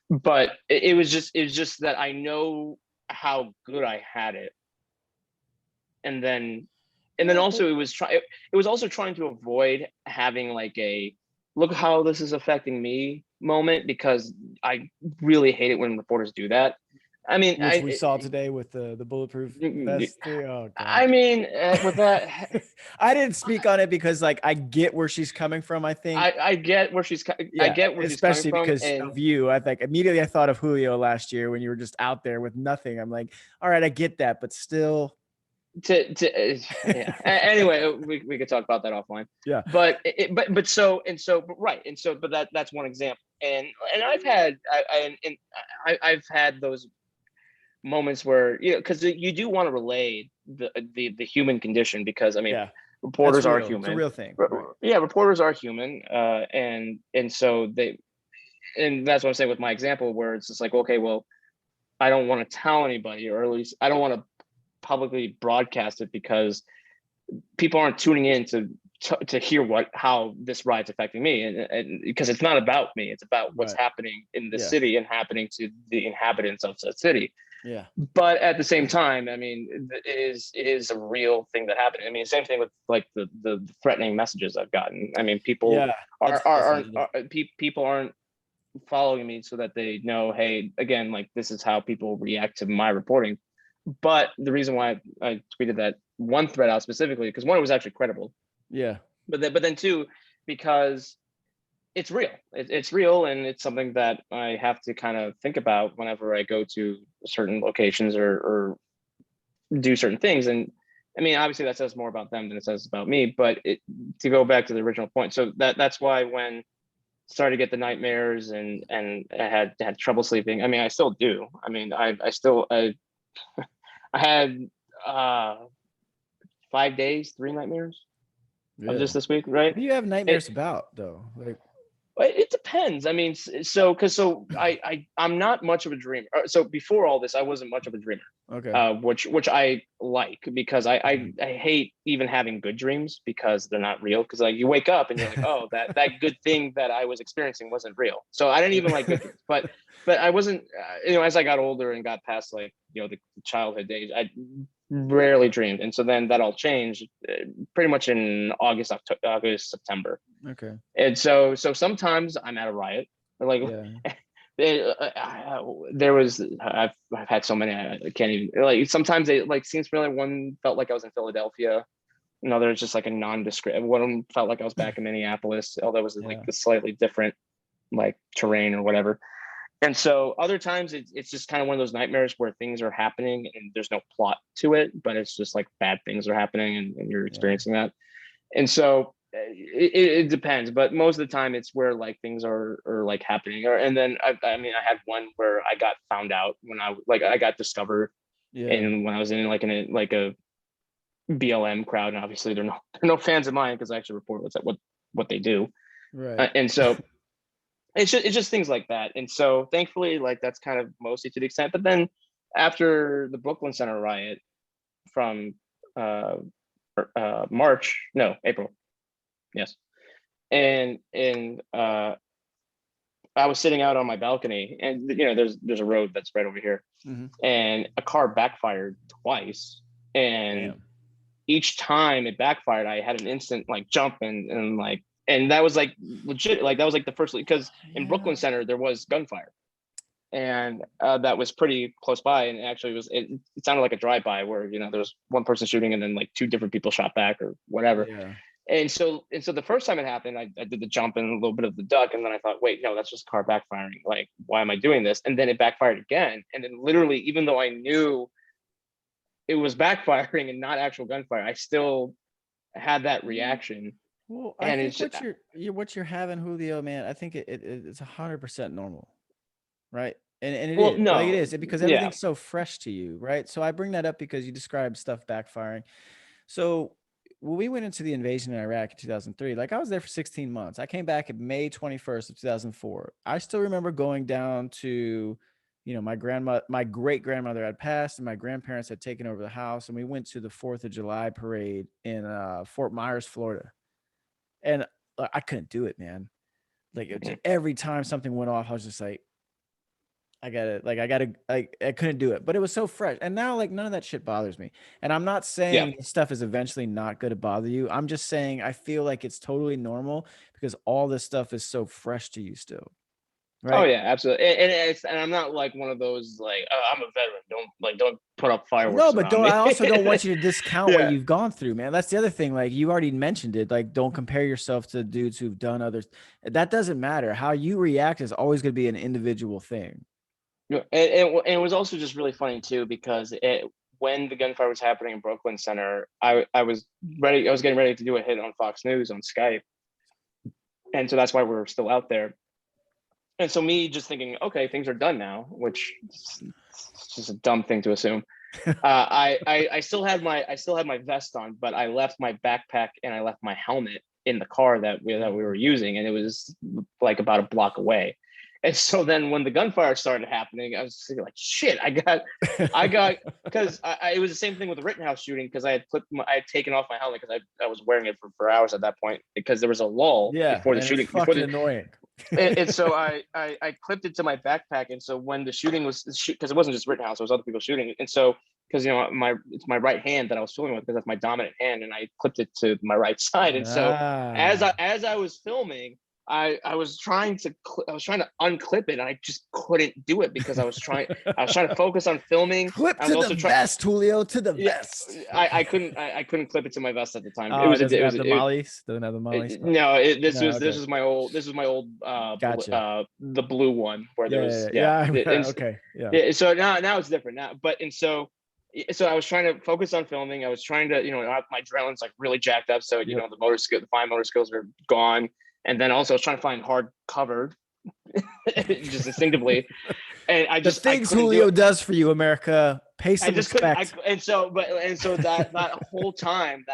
But it was just that I know how good I had it, and then also it was also trying to avoid having like a look how this is affecting me moment, because I really hate it when reporters do that. I mean, which we saw today with the bulletproof vest. Oh, God. I mean, with that, I didn't speak on it because, like, I get where she's coming from. I think I get where she's. I get where she's coming from, especially because of you. I think immediately I thought of Julio last year when you were just out there with nothing. I'm like, all right, I get that, but still. Yeah. Anyway, we could talk about that offline. Yeah. But that's one example, and I've had those moments where, because you do want to relay the human condition, because I mean, reporters are human. It's a real thing. Yeah, reporters are human, and so and that's what I'm saying with my example, where it's just like, okay, well, I don't want to tell anybody, or at least I don't want to publicly broadcast it, because people aren't tuning in to hear how this riot's affecting me, and because it's not about me, it's about what's happening in the city and happening to the inhabitants of the city. Yeah. But at the same time, I mean, it is a real thing that happened. I mean, same thing with like the threatening messages I've gotten. I mean, people people aren't following me so that they know, hey, again, like, this is how people react to my reporting. But the reason why I tweeted that one thread out specifically, because one, it was actually credible. Yeah. But then two, because it's real. It's real, and it's something that I have to kind of think about whenever I go to certain locations or do certain things. And I mean, obviously that says more about them than it says about me. But to go back to the original point, so that's why when I started to get the nightmares and I had trouble sleeping. I mean, I still do. I mean, I had 5 days, 3 nightmares of just this week, right? What do you have nightmares about, though? Like, it depends. I mean, I'm not much of a dreamer. So before all this, I wasn't much of a dreamer. Okay. Which I like, because I hate even having good dreams, because they're not real. Because like, you wake up and you're like, oh, that good thing that I was experiencing wasn't real. So I didn't even like good dreams. But I wasn't. As I got older and got past, like, the childhood days, I rarely dreamed, and so then that all changed pretty much in August, September. Okay. And so sometimes I'm at a riot, or like I've had so many, I can't even, like, sometimes it like seems familiar. One felt like I was in Philadelphia, another is just like a nondescript. One felt like I was back in Minneapolis, although it was like a slightly different like terrain or whatever. And so other times it's just kind of one of those nightmares where things are happening and there's no plot to it, but it's just like bad things are happening and you're experiencing that. And so it depends, but most of the time it's where like things are like happening. And then I had one where I got found out when I got discovered, and when I was in a BLM crowd, and obviously they're no fans of mine, because I actually report what they do, right? And so it's just things like that. And so thankfully, like, that's kind of mostly to the extent. But then after the Brooklyn Center riot from April, yes, and I was sitting out on my balcony, and there's a road that's right over here, and a car backfired twice, and each time it backfired, I had an instant like jump and that was like legit, like that was like the first, because in Brooklyn Center there was gunfire, and that was pretty close by. And actually, it sounded like a drive-by where there was one person shooting, and then like two different people shot back or whatever. Yeah. And so the first time it happened, I did the jump and a little bit of the duck, and then I thought, wait, no, that's just a car backfiring. Like, why am I doing this? And then it backfired again. And then literally, even though I knew it was backfiring and not actual gunfire, I still had that reaction. Well, I think what you're having, Julio, man, I think it's 100% normal, right? And it is like it is because everything's so fresh to you, right? So I bring that up because you described stuff backfiring. So when we went into the invasion in Iraq in 2003, like I was there for 16 months. I came back at May 21st of 2004. I still remember going down to, my great grandmother had passed and my grandparents had taken over the house, and we went to the 4th of July parade in Fort Myers, Florida. And I couldn't do it, man. Like every time something went off, I was just like, I couldn't do it, but it was so fresh. And now like none of that shit bothers me. And I'm not saying this stuff is eventually not going to bother you. I'm just saying I feel like it's totally normal because all this stuff is so fresh to you still. Right? Oh yeah, absolutely. And I'm not like one of those like, oh, I'm a veteran. Don't put up fireworks. No, but I also don't want you to discount what you've gone through, man. That's the other thing. Like you already mentioned it. Like don't compare yourself to dudes who've done others. That doesn't matter. How you react is always going to be an individual thing. And it was also just really funny too, because when the gunfire was happening in Brooklyn Center, I was getting ready to do a hit on Fox News on Skype, and so that's why we're still out there. And so me just thinking, okay, things are done now, which is just a dumb thing to assume. I still had my vest on, but I left my backpack and I left my helmet in the car that we were using, and it was like about a block away. And so then when the gunfire started happening, I was thinking like, shit, I got, because it was the same thing with the Rittenhouse shooting, because I had taken off my helmet because I was wearing it for hours at that point, because there was a lull before the shooting. Fucking annoying. And so I clipped it to my backpack. And so when the shooting was, because it wasn't just Rittenhouse, it was other people shooting. And so, because it's my right hand that I was filming with, because that's my dominant hand, and I clipped it to my right side. And so as I was filming, I was trying to unclip it, and I just couldn't do it because I was trying to focus on filming. Clip to the vest, Julio, to the vest. I couldn't clip it to my vest at the time. Oh, it was the mollies. Doesn't have the mollies. No, this was my old gotcha. The blue one where there was okay. So now it's different now, but so I was trying to focus on filming. I was trying to my adrenaline's like really jacked up, so the fine motor skills are gone. And then also I was trying to find hard cover, just instinctively. And I just the things Julio does for you, America. Pay some respect. And so that whole time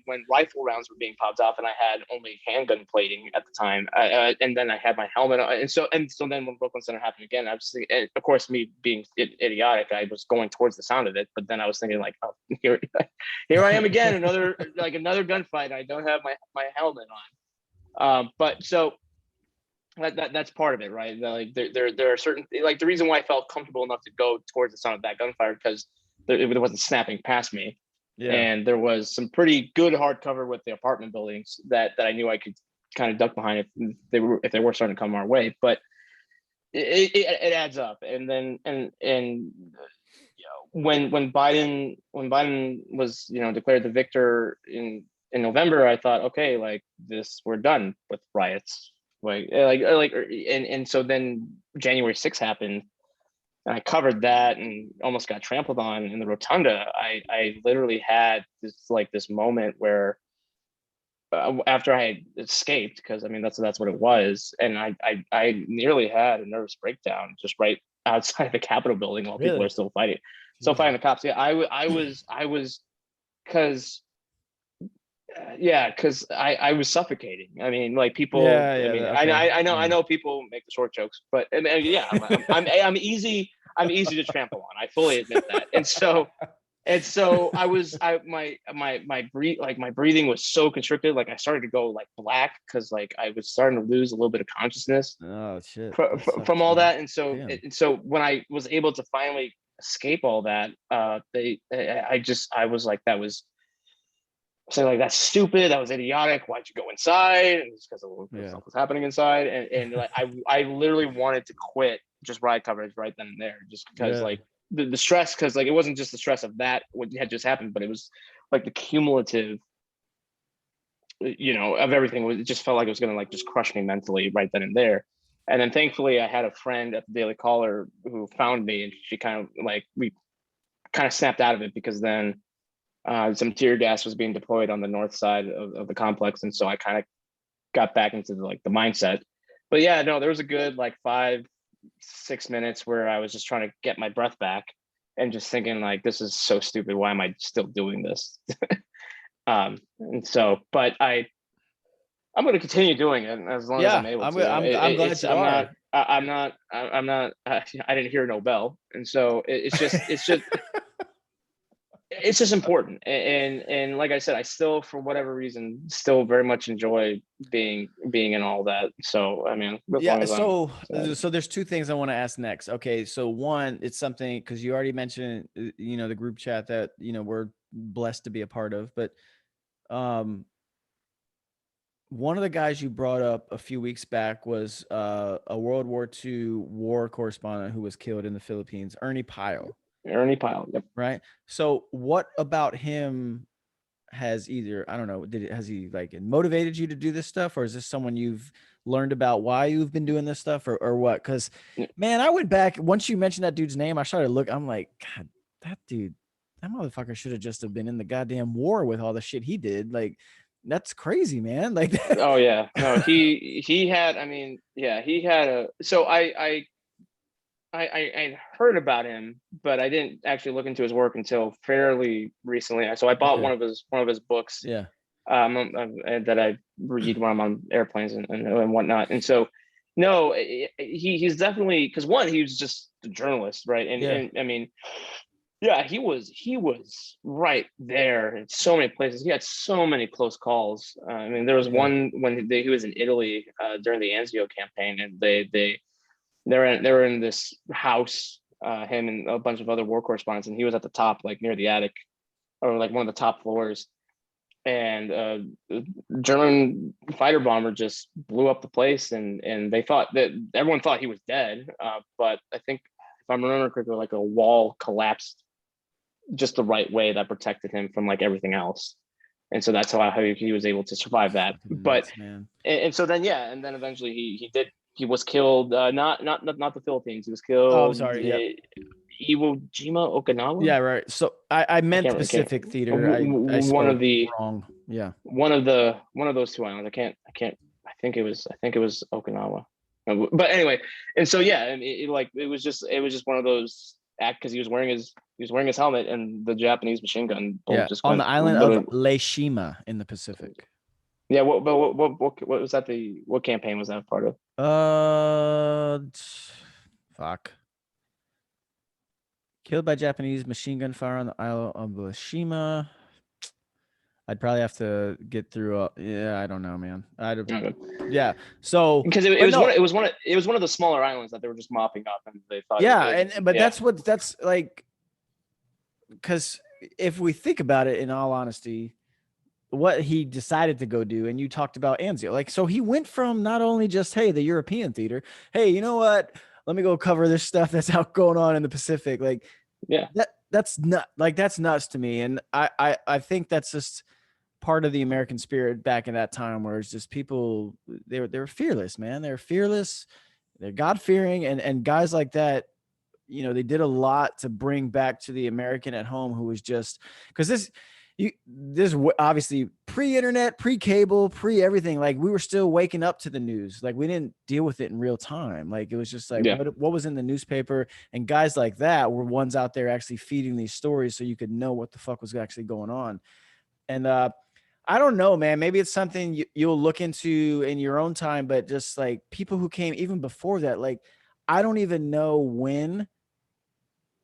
when rifle rounds were being popped off, and I had only handgun plating at the time, and then I had my helmet on, and so then when Brooklyn Center happened again, I was thinking, of course, me being idiotic, I was going towards the sound of it, but then I was thinking like, oh, here I am again, another gunfight. I don't have my helmet on. But so that's part of it, right? Like there are certain, like the reason why I felt comfortable enough to go towards the sound of that gunfire, because it wasn't snapping past me, and there was some pretty good hard cover with the apartment buildings that I knew I could kind of duck behind if they were starting to come our way. But it adds up, and then when Biden was declared the victor in November, I thought, okay, like we're done with riots. And so then January 6th happened, and I covered that and almost got trampled on in the rotunda. I literally had this moment where after I had escaped, because I mean that's what it was, and I nearly had a nervous breakdown just right outside the Capitol building while people are still fighting the cops. Yeah, I was because I was suffocating. I mean, like people. I know people make the short jokes, but I'm easy. I'm easy to trample on. I fully admit that. And so my breathing was so constricted. Like I started to go like black because like I was starting to lose a little bit of consciousness. Oh shit! From all that, and so when I was able to finally escape all that, I was like, that was. So like, that's stupid. That was idiotic. Why'd you go inside? And it's because of stuff was happening inside. And like I literally wanted to quit just Riot coverage right then and there, just because Yeah. like the stress, because like it wasn't just the stress of that what had just happened, but it was like the cumulative, of everything. It just felt like it was gonna like just crush me mentally right then and there. And then thankfully I had a friend at the Daily Caller who found me, and she kind of like we kind of snapped out of it, because then some tear gas was being deployed on the north side of the complex, and so I kind of got back into the mindset. But yeah, no, there was a good like 5-6 minutes where I was just trying to get my breath back and just thinking like, this is so stupid. Why am I still doing this? And so, but I'm going to continue doing it as long as I'm able to. I'm glad you are. I didn't hear Nobel, and so it's just important. And like I said, I still, for whatever reason, still very much enjoy being in all that. So I mean, as long as so there's two things I want to ask next. Okay, so one, it's something, because you already mentioned the group chat that we're blessed to be a part of, but one of the guys you brought up a few weeks back was a World War II war correspondent who was killed in the Philippines, Ernie Pyle. Yep. Right. So what about him has either, I don't know, has he like motivated you to do this stuff, or is this someone you've learned about why you've been doing this stuff, or what? Because man, I went back, once you mentioned that dude's name, I started looking, I'm like, God, that motherfucker should have just have been in the goddamn war with all the shit he did. Like, that's crazy, man. Like, oh yeah, no, he had, I mean, yeah, he had so I heard about him, but I didn't actually look into his work until fairly recently. So I bought one of his books. Yeah. That I read when I'm on airplanes and whatnot. And so, no, he's definitely, because one, he was just a journalist, right? And I mean, yeah, he was right there in so many places. He had so many close calls. I mean, there was one when he was in Italy during the Anzio campaign, and they were in this house, him and a bunch of other war correspondents, and he was at the top, like near the attic, or like one of the top floors. And a German fighter bomber just blew up the place, and they thought that everyone thought he was dead. But I think, if I'm remembering correctly, like a wall collapsed just the right way that protected him from like everything else. And so that's how he was able to survive that. But and so then and then eventually he was killed. Not the Philippines. He was killed. Oh, I'm sorry. Iwo Jima, Okinawa. Yeah, right. So I meant Pacific Theater. I one of the wrong. Yeah. One of those two islands. I think it was Okinawa. But anyway, and so yeah, it was just one of those act, because he was wearing his helmet, and the Japanese machine gun just on the island of Leishima in the Pacific. Yeah, what was that? What campaign was that part of? Fuck. Killed by Japanese machine gun fire on the island of Leishima. I'd probably have to get through. I don't know, man. Yeah. So because it was one of the smaller islands that they were just mopping up, and they thought. Yeah, but that's like, because if we think about it, in all honesty, what he decided to go do, and you talked about Anzio, like, so he went from not only just, hey, the European theater, hey, you know what? Let me go cover this stuff that's out going on in the Pacific. Like, that's nuts to me. And I think that's just part of the American spirit back in that time, where it's just people, they were fearless, man. They're fearless. They're God-fearing. And guys like that, they did a lot to bring back to the American at home, who was just, because this obviously pre-internet, pre-cable, pre-everything. Like, we were still waking up to the news. Like, we didn't deal with it in real time. Like, it was just like, what was in the newspaper, and guys like that were ones out there actually feeding these stories, so you could know what the fuck was actually going on. And I don't know, man, maybe it's something you'll look into in your own time, but just like people who came even before that, like, I don't even know when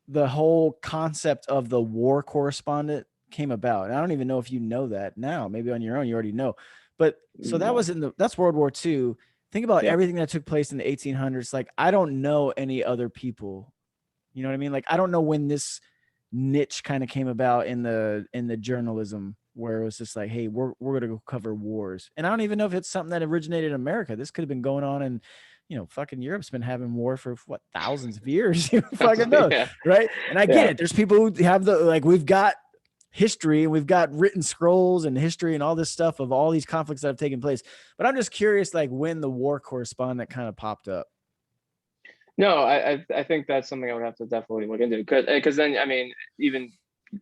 the whole concept of the war correspondent came about. And I don't even know if you know that now. Maybe on your own you already know. But so that's World War II. Think about everything that took place in the 1800s. Like, I don't know any other people. You know what I mean? Like, I don't know when this niche kind of came about in the journalism, where it was just like, hey, we're going to go cover wars. And I don't even know if it's something that originated in America. This could have been going on in, fucking Europe's been having war for what, thousands of years. You fucking know, Yeah. right? And I get it. There's people who have we've got history and we've got written scrolls and history and all this stuff of all these conflicts that have taken place. But I'm just curious, like, when the war correspondent kind of popped up. No, I think that's something I would have to definitely look into, because then, I mean, even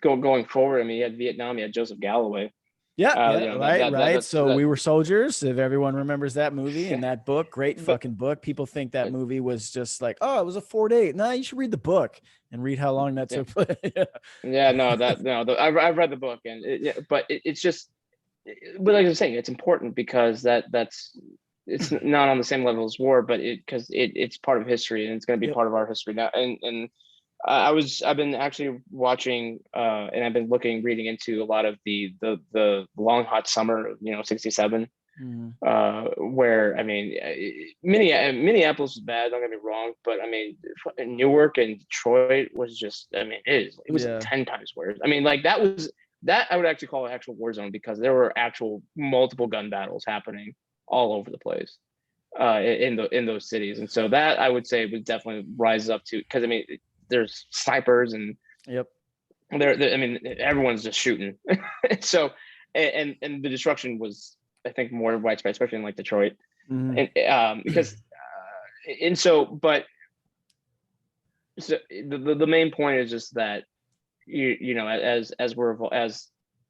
going forward, I mean, you had Vietnam, you had Joseph Galloway. Yeah, right. So We Were Soldiers, if everyone remembers that movie and that book, great fucking book. People think that movie was just like, oh, it was a 4-day. No, you should read the book and read how long that took place. I've read the book, and it's just, but like I was saying, it's important because it's not on the same level as war, but it's part of history, and it's going to be part of our history now. And I've been actually watching, and I've been reading into a lot of the long hot summer of, 67, where, I mean, Minneapolis was bad, don't get me wrong, but I mean, Newark and Detroit was just, I mean, it was 10 times worse. I mean, like, that I would actually call an actual war zone, because there were actual multiple gun battles happening all over the place in those cities. And so that, I would say, would definitely rise up to, because I mean, there's snipers and I mean, everyone's just shooting. So, and the destruction was, I think, more widespread, especially in like Detroit. And because but so the main point is just that as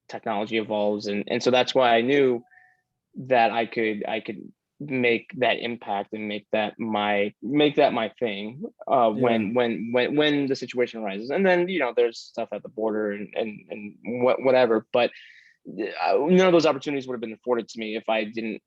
technology evolves, and so that's why I knew that I could make that impact and make that my thing when the situation arises. And then, there's stuff at the border and whatever, but none of those opportunities would have been afforded to me if I didn't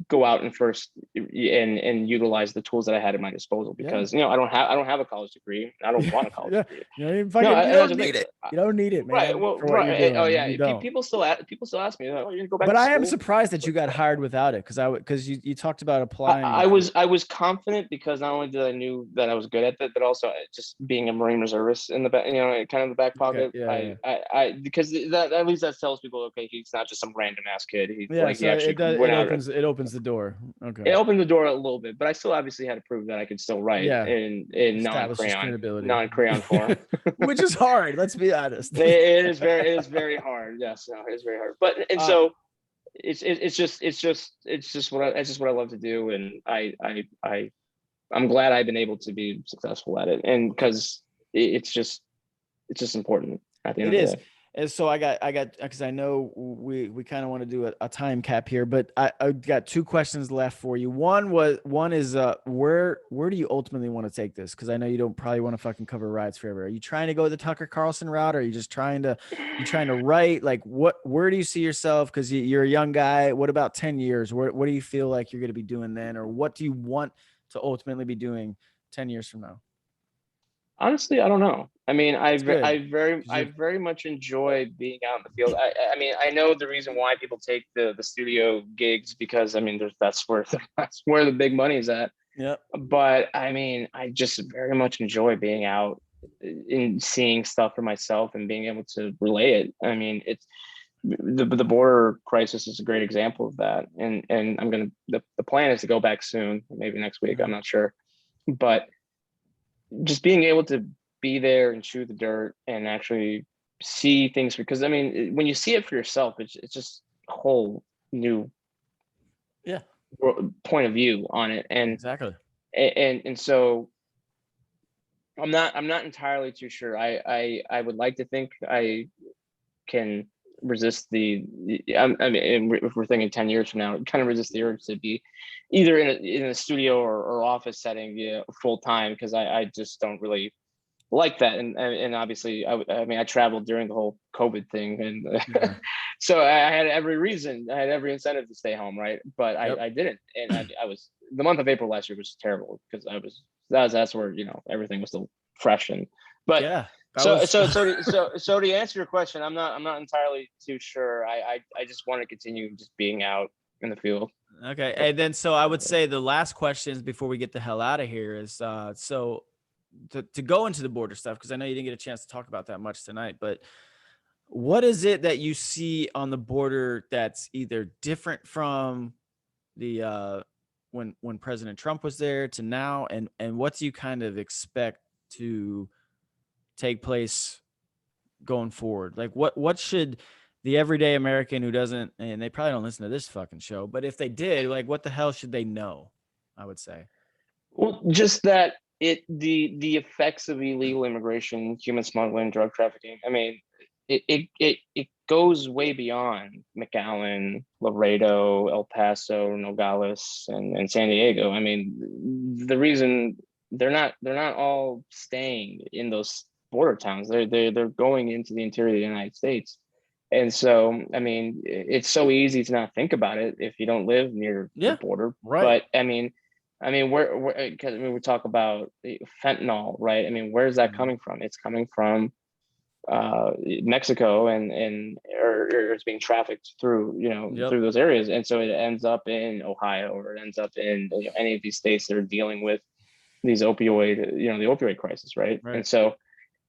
go out and first and utilize the tools that I had at my disposal, because I don't have a college degree. I don't want a college degree. You don't need it. You don't need it, man. Right. Well, right. Oh yeah. People still ask me, oh, you go back. But I am surprised that you got hired without it, because you talked about applying. I was confident, because not only did I knew that I was good at that, but also just being a Marine reservist in the back, kind of the back pocket. I because that, at least that tells people, okay, he's not just some random ass kid. It opens the door. Okay. It opened the door a little bit, but I still obviously had to prove that I could still write in non-crayon form, which is hard. Let's be honest. It is very hard. Yes, no, it's very hard. But so it's just what I love to do, and I'm glad I've been able to be successful at it, and because it's just important at the end of the day. And so I got, because I know we kind of want to do a time cap here, but I got two questions left for you. One is where do you ultimately want to take this? Because I know you don't probably want to fucking cover Riots forever. Are you trying to go the Tucker Carlson route? Or are you just trying to write? Like, where do you see yourself? Because you're a young guy. What about 10 years? What do you feel like you're going to be doing then? Or what do you want to ultimately be doing 10 years from now? Honestly, I don't know. I mean, I very much enjoy being out in the field. I mean, I know the reason why people take the studio gigs, because I mean, that's where the big money is at. Yeah. But I mean, I just very much enjoy being out and seeing stuff for myself and being able to relay it. I mean, it's the border crisis is a great example of that. And the plan is to go back soon, maybe next week. I'm not sure, but just being able to be there and chew the dirt and actually see things, because I mean, when you see it for yourself, it's just a whole new point of view on it. And exactly. And so I'm not entirely too sure. I would like to think I can resist I mean, if we're thinking 10 years from now, kind of resist the urge to be either in a studio or office setting full time, because I just don't really like that. And obviously I mean, I traveled during the whole COVID thing, and so I had every incentive to stay home, right? But I didn't, and I was, the month of April last year was terrible, because that's where everything was still fresh, but so to answer your question, I'm not entirely too sure. I just want to continue just being out in the field. Okay. And then, so I would say the last questions before we get the hell out of here is, so to go into the border stuff, because I know you didn't get a chance to talk about that much tonight, but what is it that you see on the border that's either different from the when President Trump was there to now, and what do you kind of expect to take place going forward? Like what should the everyday American who doesn't, and they probably don't listen to this fucking show, but if they did, like what the hell should they know? I would say. Well, just that the effects of illegal immigration, human smuggling, drug trafficking. I mean, it goes way beyond McAllen, Laredo, El Paso, Nogales, and San Diego. I mean, the reason they're not all staying in those border towns. They're going into the interior of the United States. And so, I mean, it's so easy to not think about it if you don't live near the border. Right. But I mean, because we talk about fentanyl, right? I mean, where's that coming from? It's coming from Mexico, or it's being trafficked through, through those areas, and so it ends up in Ohio, or it ends up in any of these states that are dealing with these the opioid crisis, right? And so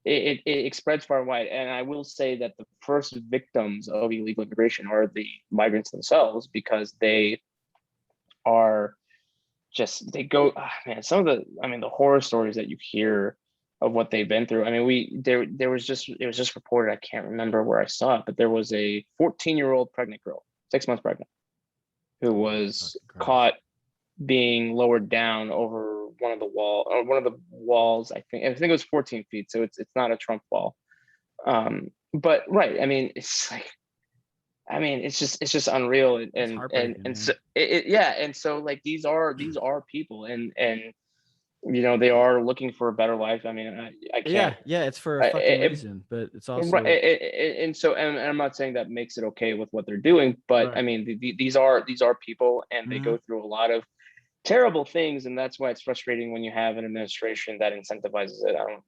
it spreads far and wide. And I will say that the first victims of illegal immigration are the migrants themselves, because they are they go, man, the horror stories that you hear of what they've been through. I mean, it was just reported, I can't remember where I saw it, but there was a 14-year-old pregnant girl, 6 months pregnant, who was caught being lowered down over one of the walls. I think it was 14 feet. So it's not a Trump wall. But right. I mean, it's just unreal. And so and so like, these are people, and they are looking for a better life. I mean, I can't. Yeah, it's for a fucking reason, but it's also right. And I'm not saying that makes it okay with what they're doing, but I mean, these are people, and they go through a lot of terrible things, and that's why it's frustrating when you have an administration that incentivizes it. I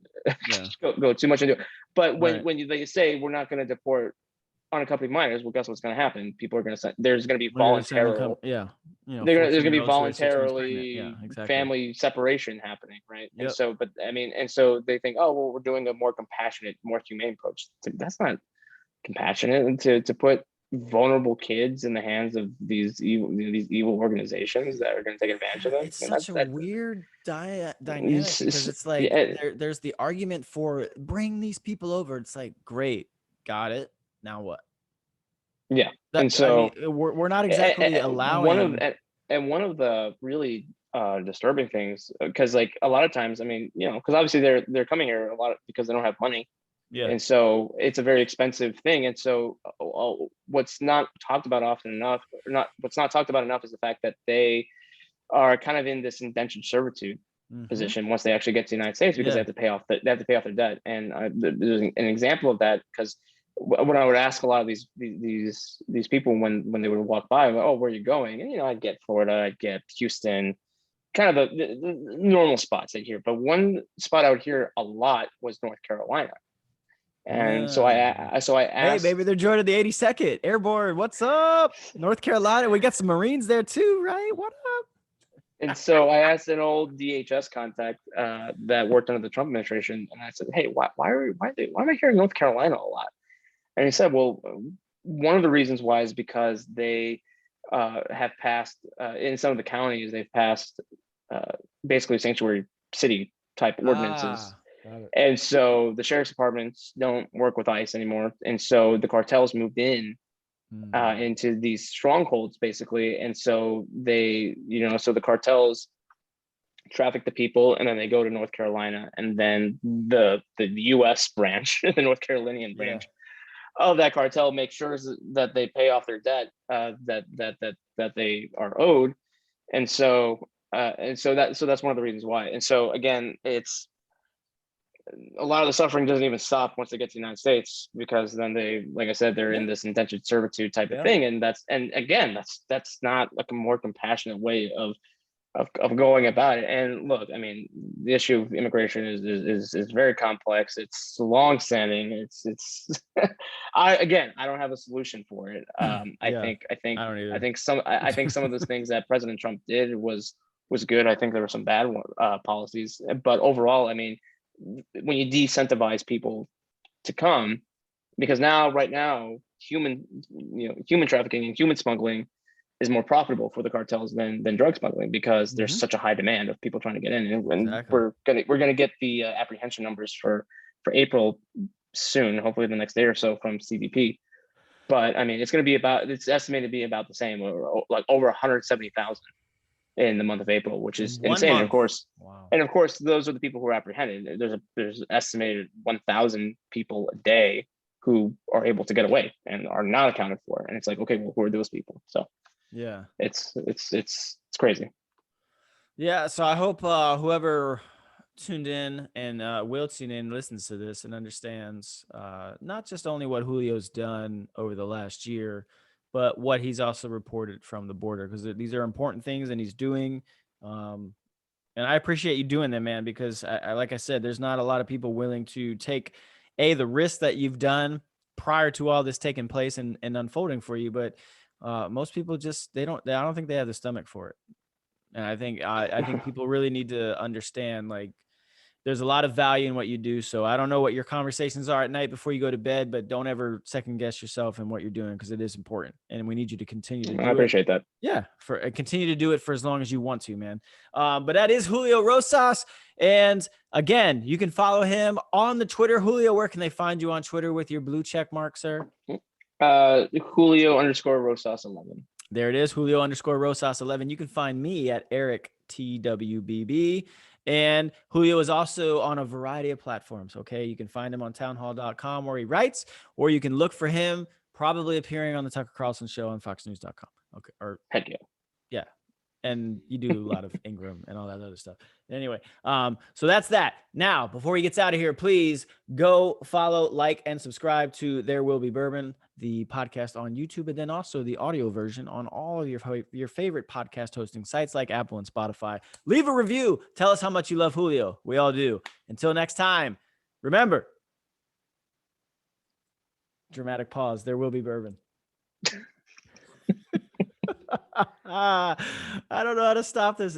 don't go too much into it, but when they say we're not going to deport unaccompanied minors, well, guess what's going to happen? People are going to send. There's going to be voluntary. There's going to be voluntarily family separation happening, right? And so, and so they think, oh well, we're doing a more compassionate, more humane approach. That's not compassionate, to put vulnerable kids in the hands of these evil organizations that are going to take advantage of them. It's such a weird dynamic, because it's like there's the argument for bring these people over. It's like, great, got it. Now what? Yeah, and so we're not exactly allowing. One of the really disturbing things, because like a lot of times, I mean, because obviously they're coming here a lot because they don't have money. Yeah. And so it's a very expensive thing. And so what's not talked about enough is the fact that they are kind of in this indentured servitude position once they actually get to the United States, because they have to pay off their debt. And there's an example of that, because when I would ask a lot of these people when they would walk by, oh, where are you going? And I'd get Florida, I'd get Houston, kind of the normal spots I hear. But one spot I would hear a lot was North Carolina. And so I asked, hey, maybe they're joining the 82nd Airborne. What's up, North Carolina? We got some Marines there too, right? What up? And so I asked an old DHS contact that worked under the Trump administration, and I said, hey, why am I hearing North Carolina a lot? And he said, well, one of the reasons why is because they have passed in some of the counties, they've passed basically sanctuary city type ordinances. And so the sheriff's departments don't work with ICE anymore. And so the cartels moved into these strongholds, basically. And so so the cartels traffic the people, and then they go to North Carolina, and then the US branch, the North Carolinian branch of that cartel makes sure that they pay off their debt that they are owed. And so that's one of the reasons why. And so again, it's a lot of the suffering doesn't even stop once they get to the United States, because then they, like I said, they're in this indentured servitude type of thing. And that's not like a more compassionate way of going about it. And look, I mean, the issue of immigration is very complex. It's long-standing. It's I don't have a solution for it. I think some of those things that President Trump did was good. I think there were some bad policies, but overall, I mean, when you decentivize people to come, because right now human trafficking and human smuggling is more profitable for the cartels than drug smuggling, because there's such a high demand of people trying to get in. And Exactly. we're gonna get the apprehension numbers for April soon, hopefully the next day or so, from CBP. But I mean, it's estimated to be about the same, or like over 170,000 in the month of April, which is In 1 insane. And month. of course, Wow. those are the people who are apprehended. There's estimated 1,000 people a day who are able to get away and are not accounted for. And it's like, okay, well, who are those people? So yeah, it's crazy. Yeah, so I hope whoever tuned in and will tune in listens to this and understands not just only what Julio's done over the last year, but what he's also reported from the border, because these are important things and he's doing. And I appreciate you doing them, man, because like I said, there's not a lot of people willing to take the risk that you've done prior to all this taking place and unfolding for you. But most people I don't think they have the stomach for it. And I think people really need to understand, like, there's a lot of value in what you do. So I don't know what your conversations are at night before you go to bed, but don't ever second guess yourself and what you're doing, because it is important. And we need you to continue to do it. I appreciate that. Yeah, continue to do it for as long as you want to, man. But that is Julio Rosas. And again, you can follow him on the Twitter. Julio, where can they find you on Twitter with your blue check mark, sir? Julio_Rosas11. There it is, Julio_Rosas11. You can find me at Eric TWBB. And Julio is also on a variety of platforms. Okay, you can find him on townhall.com where he writes, or you can look for him probably appearing on the Tucker Carlson show on foxnews.com. Okay, or heck yeah. Yeah. And you do a lot of Ingram and all that other stuff. Anyway, so that's that. Now, before he gets out of here, please go follow, like, and subscribe to There Will Be Bourbon, the podcast on YouTube, and then also the audio version on all of your favorite podcast hosting sites like Apple and Spotify. Leave a review. Tell us how much you love Julio. We all do. Until next time, remember, dramatic pause, there will be bourbon. I don't know how to stop this.